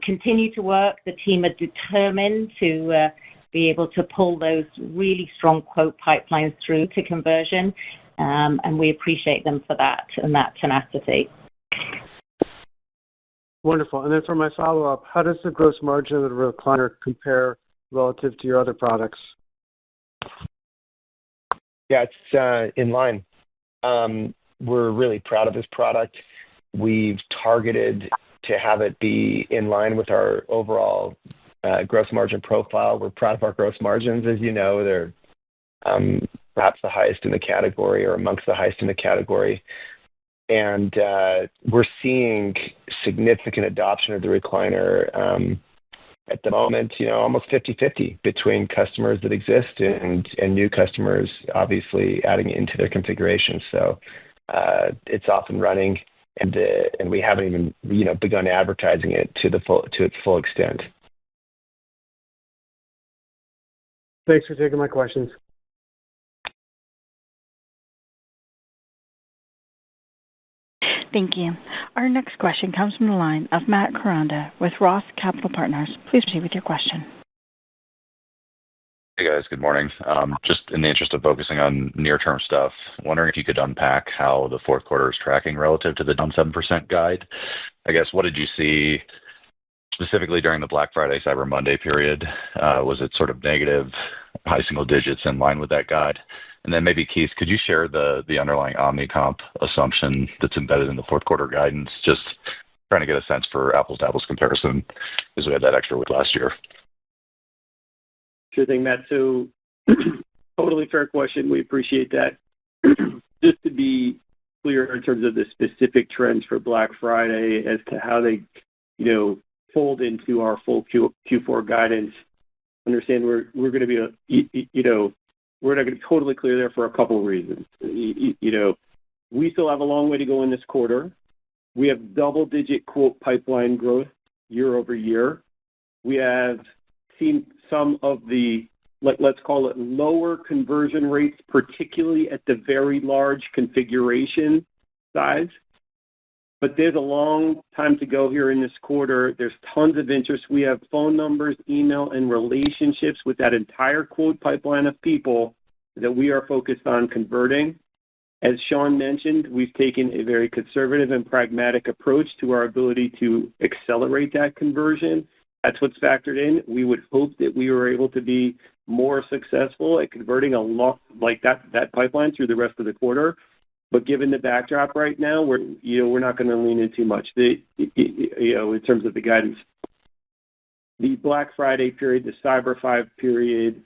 continue to work. The team are determined to be able to pull those really strong quote pipelines through to conversion. And we appreciate them for that and that tenacity. Wonderful. And then for my follow-up, how does the gross margin of the recliner compare relative to your other products? Yeah, it's in line. We're really proud of this product. We've targeted to have it be in line with our overall gross margin profile. We're proud of our gross margins. As you know, they're perhaps the highest in the category or amongst the highest in the category. And we're seeing significant adoption of the recliner at the moment, almost 50-50 between customers that exist and new customers, obviously adding it into their configuration. So it's off and running, and we haven't even begun advertising it to its full extent. Thanks for taking my questions. Thank you. Our next question comes from the line of Matt Koranda with Roth Capital Partners. Please proceed with your question. Hey guys, good morning. Just in the interest of focusing on near-term stuff, wondering if you could unpack how the fourth quarter is tracking relative to the down 7% guide. I guess, what did you see specifically during the Black Friday, Cyber Monday period? Was it sort of negative, high single digits in line with that guide? And then maybe, Keith, could you share the underlying omni-comp assumption that's embedded in the fourth quarter guidance? Just trying to get a sense for apples-to-apples comparison because we had that extra week last year. Sure thing, Matt. So totally fair question. We appreciate that. Just to be clear in terms of the specific trends for Black Friday as to how they, fold into our full Q4 guidance, understand we're going to be, we're not going to be totally clear there for a couple of reasons. We still have a long way to go in this quarter. We have double-digit quote pipeline growth year over year. We have seen some of the, let's call it lower conversion rates, particularly at the very large configuration size. But there's a long time to go here in this quarter. There's tons of interest. We have phone numbers, email, and relationships with that entire quote pipeline of people that we are focused on converting. As Sean mentioned, we've taken a very conservative and pragmatic approach to our ability to accelerate that conversion. That's what's factored in. We would hope that we were able to be more successful at converting a lot like that pipeline through the rest of the quarter. But given the backdrop right now, we're not going to lean in too much. In terms of the guidance, the Black Friday period, the Cyber 5 period,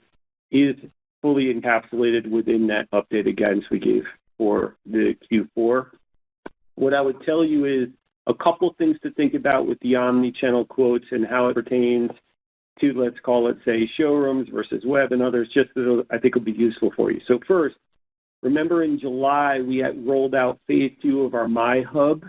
is fully encapsulated within that updated guidance we gave for the Q4. What I would tell you is a couple things to think about with the omni-channel quotes and how it pertains to, let's call it, say, showrooms versus web and others, just that I think will be useful for you. So first, Remember in July, we had rolled out phase 2 of our My Hub,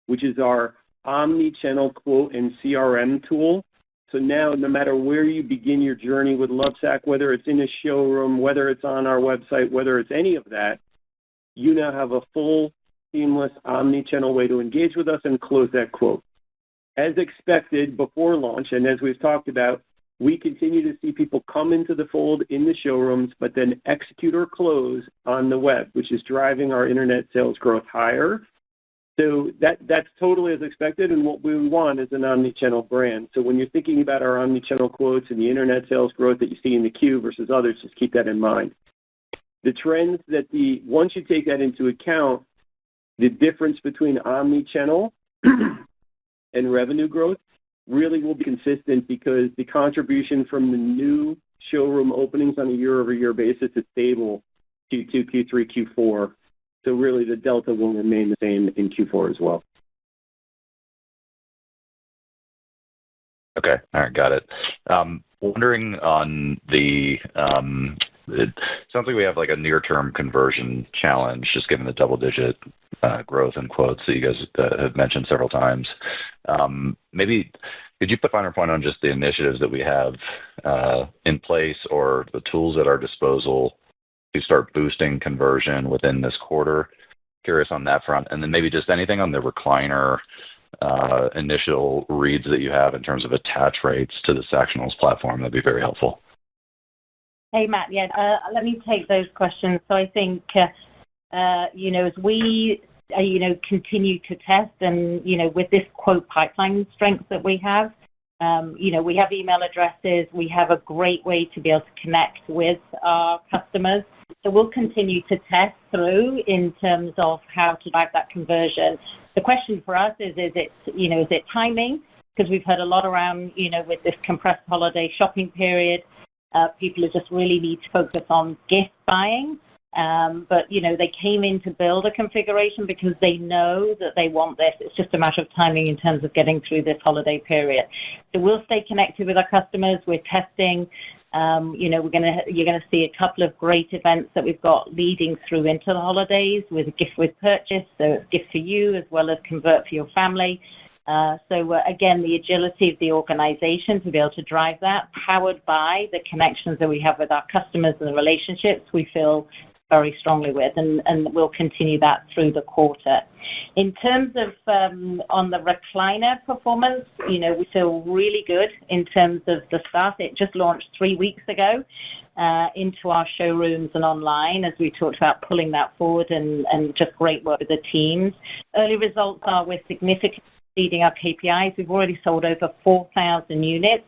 which is our omni-channel quote and CRM tool. So now, no matter where you begin your journey with Lovesac, whether it's in a showroom, whether it's on our website, whether it's any of that, you now have a full, seamless, omni-channel way to engage with us and close that quote. As expected before launch, and as we've talked about, we continue to see people come into the fold in the showrooms, but then execute or close on the web, which is driving our internet sales growth higher. So that's totally as expected, and what we want is an omni-channel brand. So when you're thinking about our omni-channel quotes and the internet sales growth that you see in the queue versus others, just keep that in mind. The trends that once you take that into account, the difference between omni-channel and revenue growth really will be consistent because the contribution from the new showroom openings on a year-over-year basis is stable Q2, Q3, Q4. So really the delta will remain the same in Q4 as well. Okay. All right. Got it. Wondering on the it sounds like we have like a near-term conversion challenge, just given the double-digit growth in quotes that you guys have mentioned several times. Maybe could you put a finer point on just the initiatives that we have in place or the tools at our disposal to start boosting conversion within this quarter? Curious on that front. And then maybe just anything on the recliner initial reads that you have in terms of attach rates to the Sactionals platform. That'd be very helpful. Hey, Matt. Yeah, let me take those questions. So I think, as we, continue to test and, with this quote pipeline strength that we have, we have email addresses. We have a great way to be able to connect with our customers. So we'll continue to test through in terms of how to drive that conversion. The question for us is it timing? Because we've heard a lot around, with this compressed holiday shopping period, people just really need to focus on gift buying. But, they came in to build a configuration because they know that they want this. It's just a matter of timing in terms of getting through this holiday period. So we'll stay connected with our customers. We're testing. You're going to see a couple of great events that we've got leading through into the holidays with a gift with purchase. So it's gift for you as well as convert for your family. Again, the agility of the organization to be able to drive that, powered by the connections that we have with our customers and the relationships we feel very strongly with, and we'll continue that through the quarter. In terms of on the recliner performance, we feel really good in terms of the start. It just launched 3 weeks ago into our showrooms and online as we talked about pulling that forward and just great work with the teams. Early results are we're significantly exceeding our KPIs. We've already sold over 4,000 units.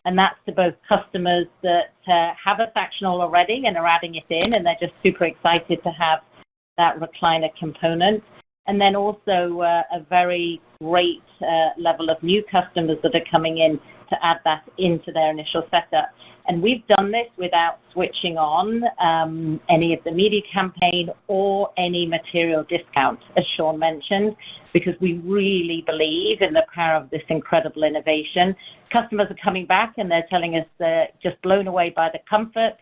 And that's to both customers that have a Sactional already and are adding it in, and they're just super excited to have that recliner component. And then also a very great level of new customers that are coming in to add that into their initial setup. And we've done this without switching on any of the media campaign or any material discount, as Sean mentioned, because we really believe in the power of this incredible innovation. Customers are coming back and they're telling us they're just blown away by the comfort.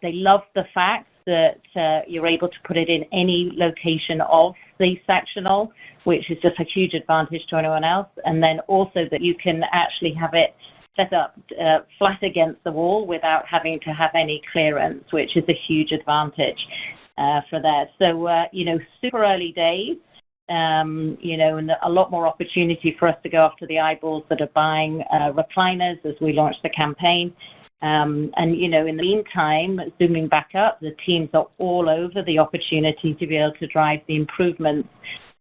They love the fact that you're able to put it in any location of the Sactional, which is just a huge advantage to anyone else. And then also that you can actually have it set up flat against the wall without having to have any clearance, which is a huge advantage for that. So, super early days, and a lot more opportunity for us to go after the eyeballs that are buying recliners as we launch the campaign. In the meantime, zooming back up, the teams are all over the opportunity to be able to drive the improvements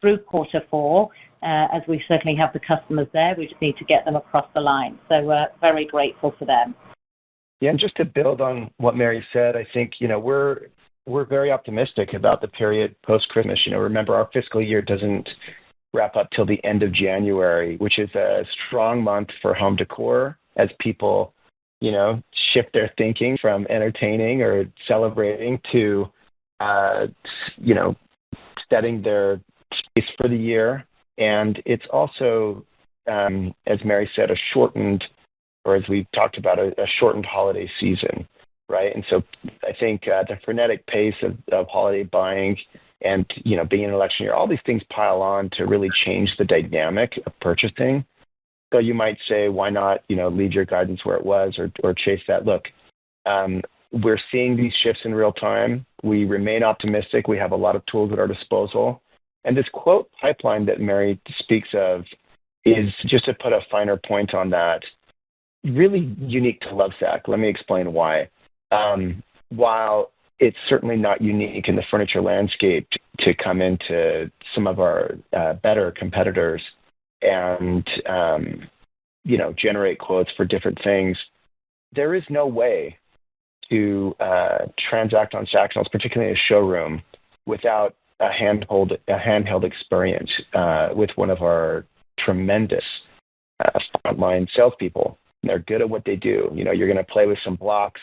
through quarter four, as we certainly have the customers there. We just need to get them across the line. So we're very grateful for them. Yeah, and just to build on what Mary said, I think, we're very optimistic about the period post-Christmas. Remember, our fiscal year doesn't wrap up till the end of January, which is a strong month for home decor as people, shift their thinking from entertaining or celebrating to, setting their space for the year. And it's also, as Mary said, a shortened holiday season. right? And so I think the frenetic pace of holiday buying and, being an election year, all these things pile on to really change the dynamic of purchasing. So you might say, why not, leave your guidance where it was or chase that? Look, we're seeing these shifts in real time. We remain optimistic. We have a lot of tools at our disposal. And this quote pipeline that Mary speaks of is, just to put a finer point on that, really unique to Lovesac. Let me explain why. While it's certainly not unique in the furniture landscape to come into some of our better competitors and, generate quotes for different things, there is no way to transact on Sactionals, particularly in a showroom, without a handheld experience with one of our tremendous frontline salespeople. They're good at what they do. You're going to play with some blocks.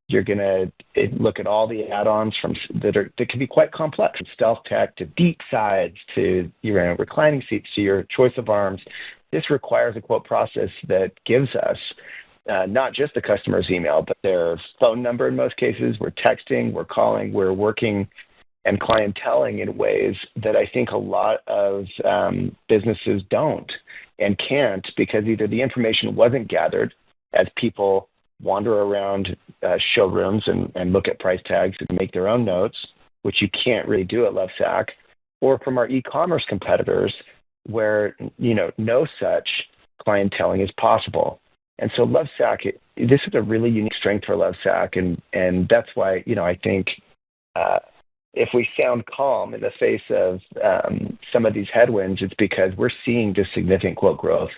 You're going to look at all the add-ons that can be quite complex, from stealth tech to deep sides to your reclining seats to your choice of arms. This requires a quote process that gives us not just the customer's email, but their phone number in most cases. We're texting, we're calling, we're working and clienteling in ways that I think a lot of businesses don't and can't, because either the information wasn't gathered as people wander around showrooms and look at price tags and make their own notes, which you can't really do at Lovesac, or from our e-commerce competitors where, no such clienteling is possible. And so Lovesac, this is a really unique strength for Lovesac, and that's why, I think if we sound calm in the face of some of these headwinds, it's because we're seeing just significant quote growth.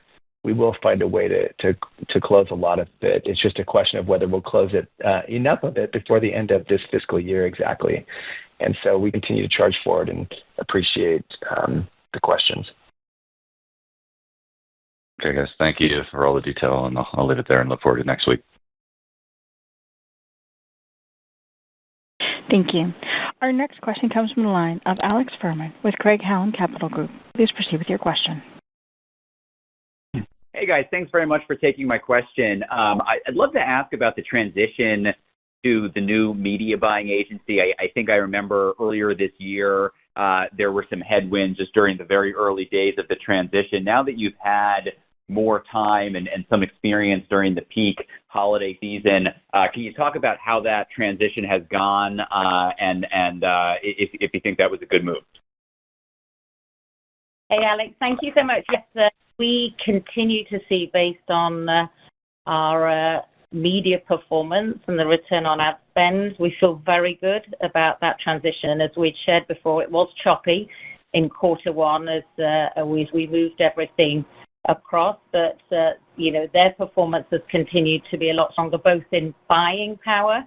We will find a way to close a lot of it. It's just a question of whether we'll close it enough of it before the end of this fiscal year exactly. And so we continue to charge forward and appreciate the questions. Okay, guys. Thank you for all the detail, and I'll leave it there and look forward to next week. Thank you. Our next question comes from the line of Alex Furman with Craig-Hallum Capital Group. Please proceed with your question. Hey, guys. Thanks very much for taking my question. I'd love to ask about the transition to the new media buying agency. I think I remember earlier this year there were some headwinds just during the very early days of the transition. Now that you've had more time and some experience during the peak holiday season, can you talk about how that transition has gone and if you think that was a good move? Hey, Alex, thank you so much. Yes, we continue to see, based on our media performance and the return on ad spend, we feel very good about that transition. As we'd shared before, it was choppy in quarter one as we moved everything across, but their performance has continued to be a lot stronger, both in buying power,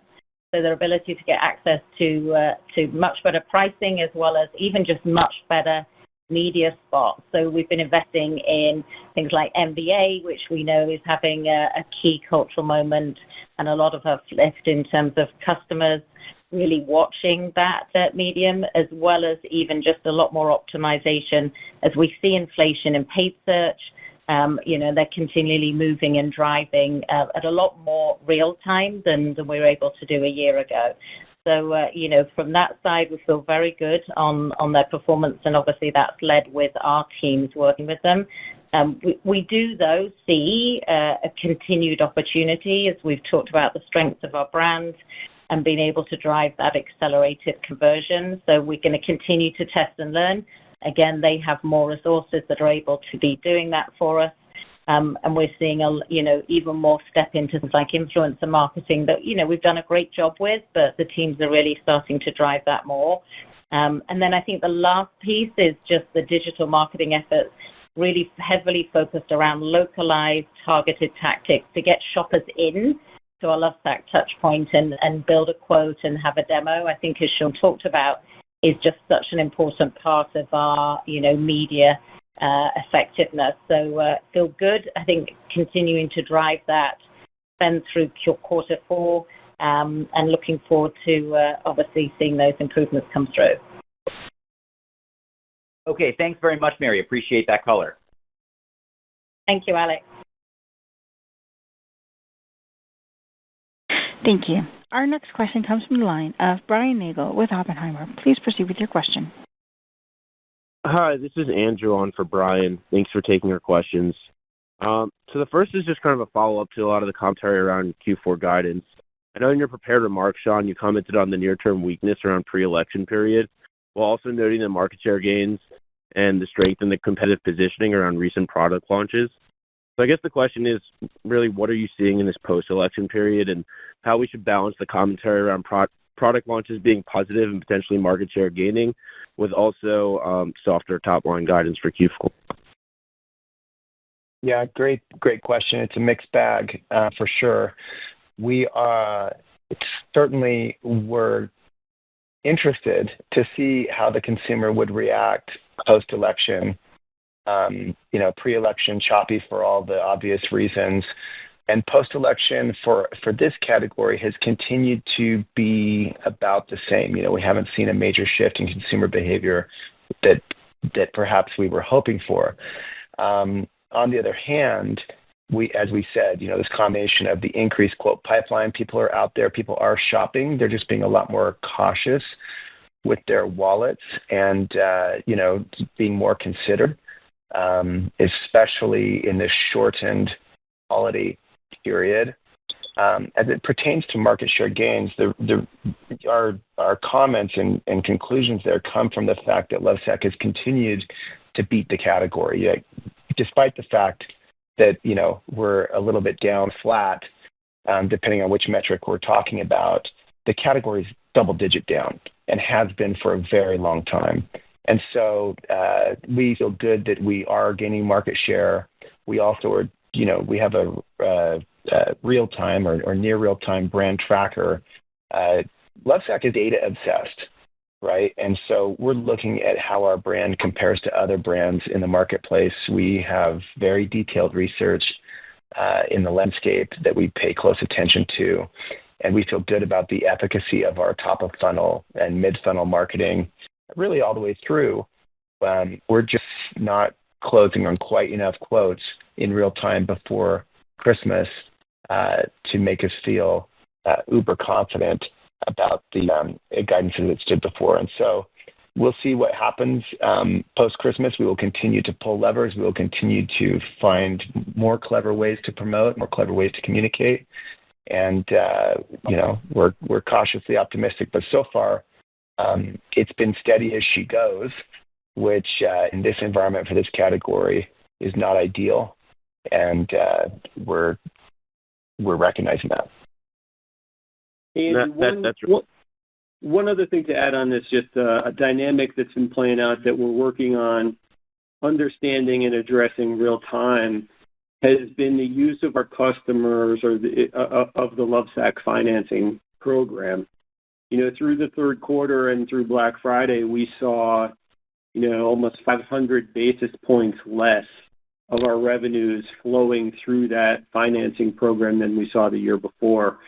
so their ability to get access to much better pricing, as well as even just much better media spots. So we've been investing in things like NBA, which we know is having a key cultural moment and a lot of uplift in terms of customers really watching that medium, as well as even just a lot more optimization as we see inflation in paid search. They're continually moving and driving at a lot more real time than we were able to do a year ago. So, from that side, we feel very good on their performance, and obviously that's led with our teams working with them. We do, though, see a continued opportunity as we've talked about the strength of our brand and being able to drive that accelerated conversion. So we're going to continue to test and learn. Again, they have more resources that are able to be doing that for us. And we're seeing, even more step into things like influencer marketing that, we've done a great job with, but the teams are really starting to drive that more. And then I think the last piece is just the digital marketing efforts, really heavily focused around localized, targeted tactics to get shoppers in to our Lovesac touch point and build a quote and have a demo. I think, as Sean talked about, is just such an important part of our, media effectiveness. So feel good. I think continuing to drive that spend through quarter four and looking forward to obviously seeing those improvements come through. Okay, thanks very much, Mary. Appreciate that color. Thank you, Alex. Thank you. Our next question comes from the line of Brian Nagel with Oppenheimer. Please proceed with your question. Hi, this is Andrew on for Brian. Thanks for taking our questions. So the first is just kind of a follow-up to a lot of the commentary around Q4 guidance. I know in your prepared remarks, Sean, you commented on the near-term weakness around pre-election period, while also noting the market share gains and the strength in the competitive positioning around recent product launches. So I guess the question is really, what are you seeing in this post-election period and how we should balance the commentary around product launches being positive and potentially market share gaining with also softer top-line guidance for Q4? Yeah, great question. It's a mixed bag for sure. We certainly were interested to see how the consumer would react post-election. Pre-election choppy for all the obvious reasons. And post-election for this category has continued to be about the same. We haven't seen a major shift in consumer behavior that perhaps we were hoping for. On the other hand, as we said, this combination of the increased quote pipeline, people are out there, people are shopping. They're just being a lot more cautious with their wallets and, being more considered, especially in this shortened holiday period. As it pertains to market share gains, our comments and conclusions there come from the fact that Lovesac has continued to beat the category, despite the fact that we're a little bit down flat, depending on which metric we're talking about. The category is double-digit down and has been for a very long time. And so we feel good that we are gaining market share. We also are, we have a real-time or near real-time brand tracker. Lovesac is data obsessed, right? And so we're looking at how our brand compares to other brands in the marketplace. We have very detailed research in the landscape that we pay close attention to, and we feel good about the efficacy of our top-of-funnel and mid-funnel marketing, really all the way through. We're just not closing on quite enough quotes in real time before Christmas to make us feel uber confident about the guidance that stood before. And so we'll see what happens post-Christmas. We will continue to pull levers. We will continue to find more clever ways to promote, more clever ways to communicate. And, we're cautiously optimistic. But so far, it's been steady as she goes, which in this environment for this category is not ideal. And we're recognizing that. And one other thing to add on this, just a dynamic that's been playing out that we're working on understanding and addressing real time has been the use of our customers or of the Lovesac financing program. Through the third quarter and through Black Friday, we saw, almost 500 basis points less of our revenues flowing through that financing program than we saw the year before.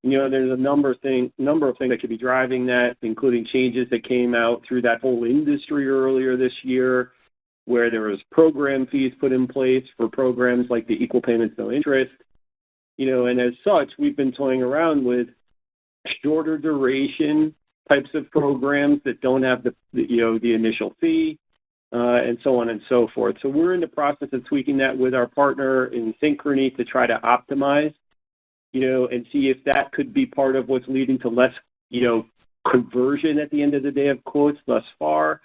There's a number of things that could be driving that, including changes that came out through that whole industry earlier this year, where there was program fees put in place for programs like the equal payments, no interest. And as such, we've been toying around with shorter duration types of programs that don't have the initial fee, and so on and so forth. So we're in the process of tweaking that with our partner in Synchrony to try to optimize, and see if that could be part of what's leading to less, conversion at the end of the day of quotes thus far.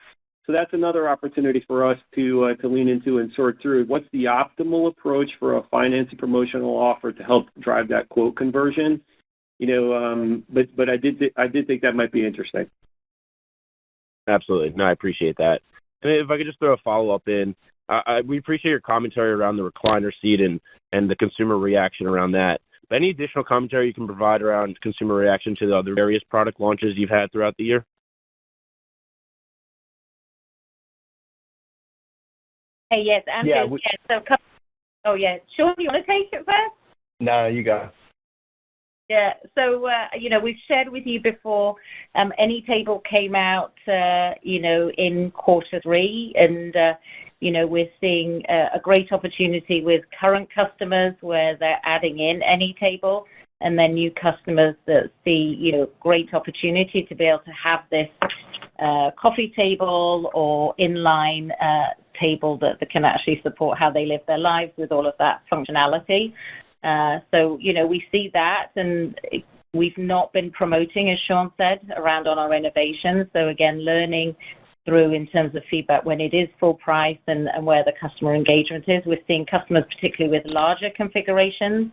So that's another opportunity for us to lean into and sort through what's the optimal approach for a financing promotional offer to help drive that quote conversion. But I did think that might be interesting. Absolutely. No, I appreciate that. And if I could just throw a follow-up in, we appreciate your commentary around the recliner seat and the consumer reaction around that. But any additional commentary you can provide around consumer reaction to the other various product launches you've had throughout the year? Hey, yes, Andrew. Yeah, Sean, you want to take it first? No, you go. Yeah, so, we've shared with you before, AnyTable came out, in quarter three, and, we're seeing a great opportunity with current customers where they're adding in AnyTable. and then new customers that see, great opportunity to be able to have this coffee table or inline table that can actually support how they live their lives with all of that functionality. So, we see that, and we've not been promoting, as Sean said, around on our innovations. So, again, learning through in terms of feedback when it is full price and where the customer engagement is. We're seeing customers, particularly with larger configurations,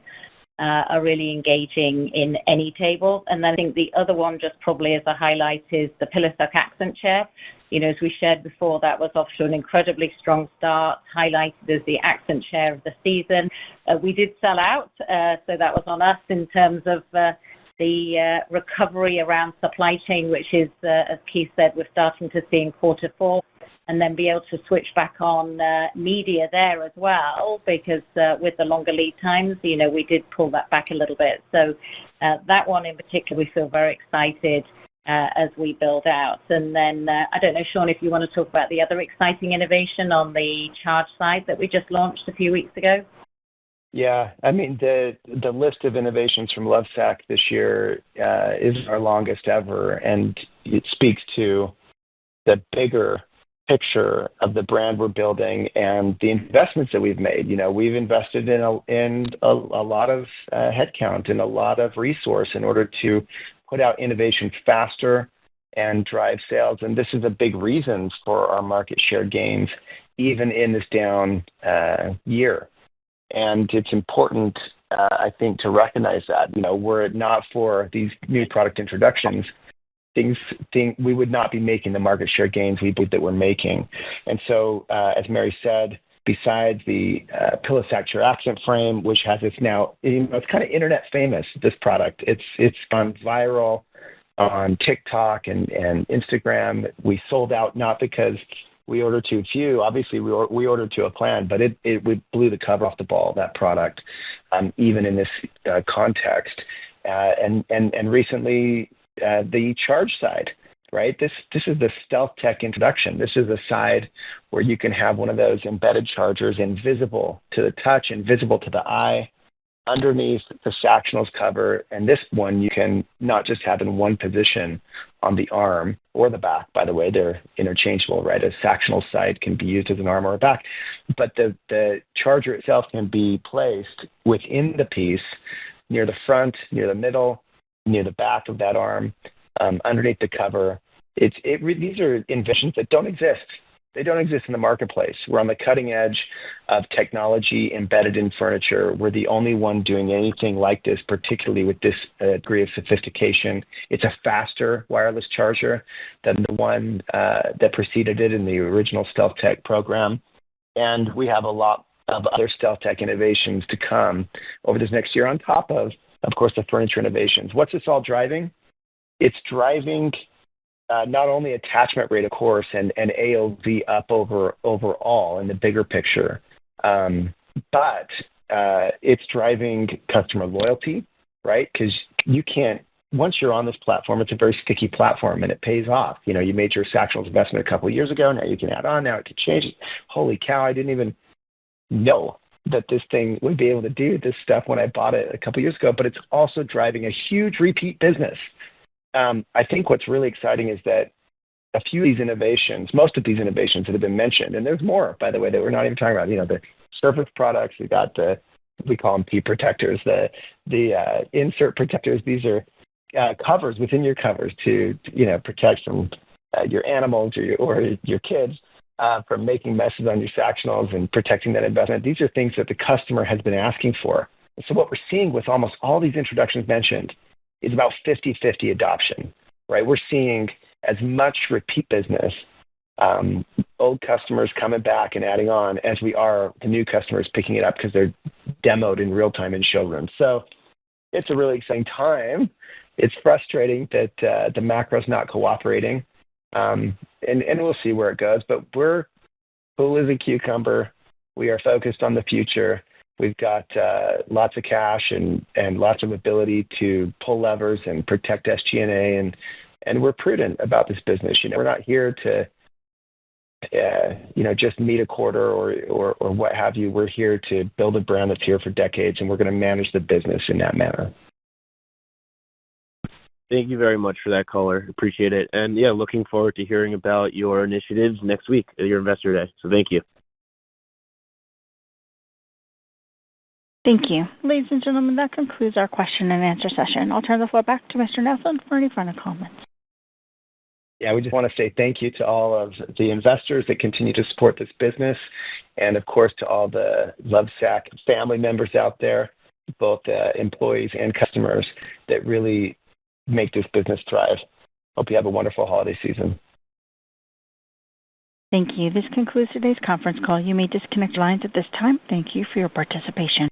are really engaging in any table. And then I think the other one, just probably as a highlight, is the Lovesac accent chair. As we shared before, that was off to an incredibly strong start, highlighted as the accent chair of the season. We did sell out, so that was on us in terms of the recovery around supply chain, which is, as Keith said, we're starting to see in quarter 4, and then be able to switch back on media there as well, because with the longer lead times, we did pull that back a little bit. So that one in particular, we feel very excited as we build out. And then, I don't know, Sean, if you want to talk about the other exciting innovation on the charge side that we just launched a few weeks ago. Yeah, I mean, the list of innovations from Lovesac this year is our longest ever, and it speaks to the bigger picture of the brand we're building and the investments that we've made. We've invested in a lot of headcount and a lot of resource in order to put out innovation faster and drive sales, and this is a big reason for our market share gains, even in this down year. And it's important, I think, to recognize that, were it not for these new product introductions, we would not be making the market share gains we believe that we're making. And so, as Mary said, besides the Lovesac chair accent frame, which has this now, it's kind of internet famous, this product. It's gone viral on TikTok and Instagram. We sold out not because we ordered too few. Obviously, we ordered to a plan, but it blew the cover off the ball, that product, even in this context. And recently, the charge side, right? This is the Stealth Tech introduction. This is a side where you can have one of those embedded chargers invisible to the touch, invisible to the eye, underneath the Sactionals cover. And this one you can not just have in one position on the arm or the back. By the way, they're interchangeable, right? A Sactional side can be used as an arm or a back, but the charger itself can be placed within the piece, near the front, near the middle, near the back of that arm, underneath the cover. These are inventions that don't exist. They don't exist in the marketplace. We're on the cutting edge of technology embedded in furniture. We're the only one doing anything like this, particularly with this degree of sophistication. It's a faster wireless charger than the one that preceded it in the original Stealth Tech program. And we have a lot of other Stealth Tech innovations to come over this next year on top of course, the furniture innovations. What's this all driving? It's driving not only attachment rate, of course, and AOV up overall in the bigger picture, but it's driving customer loyalty, right? Because once you're on this platform, it's a very sticky platform, and it pays off. You made your Sactionals investment a couple of years ago. Now you can add on. Now it can change. Holy cow, I didn't even know that this thing would be able to do this stuff when I bought it a couple of years ago, but it's also driving a huge repeat business. I think what's really exciting is that a few of these innovations, most of these innovations that have been mentioned, and there's more, by the way, that we're not even talking about, the surface products, we call them pee protectors, the insert protectors. These are covers within your covers to, protect from your animals or your kids from making messes on your Sactionals and protecting that investment. These are things that the customer has been asking for. So what we're seeing with almost all these introductions mentioned is about 50-50 adoption, right? We're seeing as much repeat business, old customers coming back and adding on, as we are the new customers picking it up because they're demoed in real time in showrooms. So it's a really exciting time. It's frustrating that the macro's not cooperating, and we'll see where it goes. But we're cool as a cucumber. We are focused on the future. We've got lots of cash and lots of ability to pull levers and protect SG&A, and we're prudent about this business. We're not here to just meet a quarter or what have you. We're here to build a brand that's here for decades, and we're going to manage the business in that manner. Thank you very much for that color. Appreciate it. And yeah, looking forward to hearing about your initiatives next week at your Investor Day. So thank you. Thank you. Ladies and gentlemen, that concludes our question and answer session. I'll turn the floor back to Mr. Nelson for any final comments. Yeah, we just want to say thank you to all of the investors that continue to support this business, and of course to all the Lovesac family members out there, both employees and customers that really make this business thrive. Hope you have a wonderful holiday season. Thank you. This concludes today's conference call. You may disconnect lines at this time. Thank you for your participation.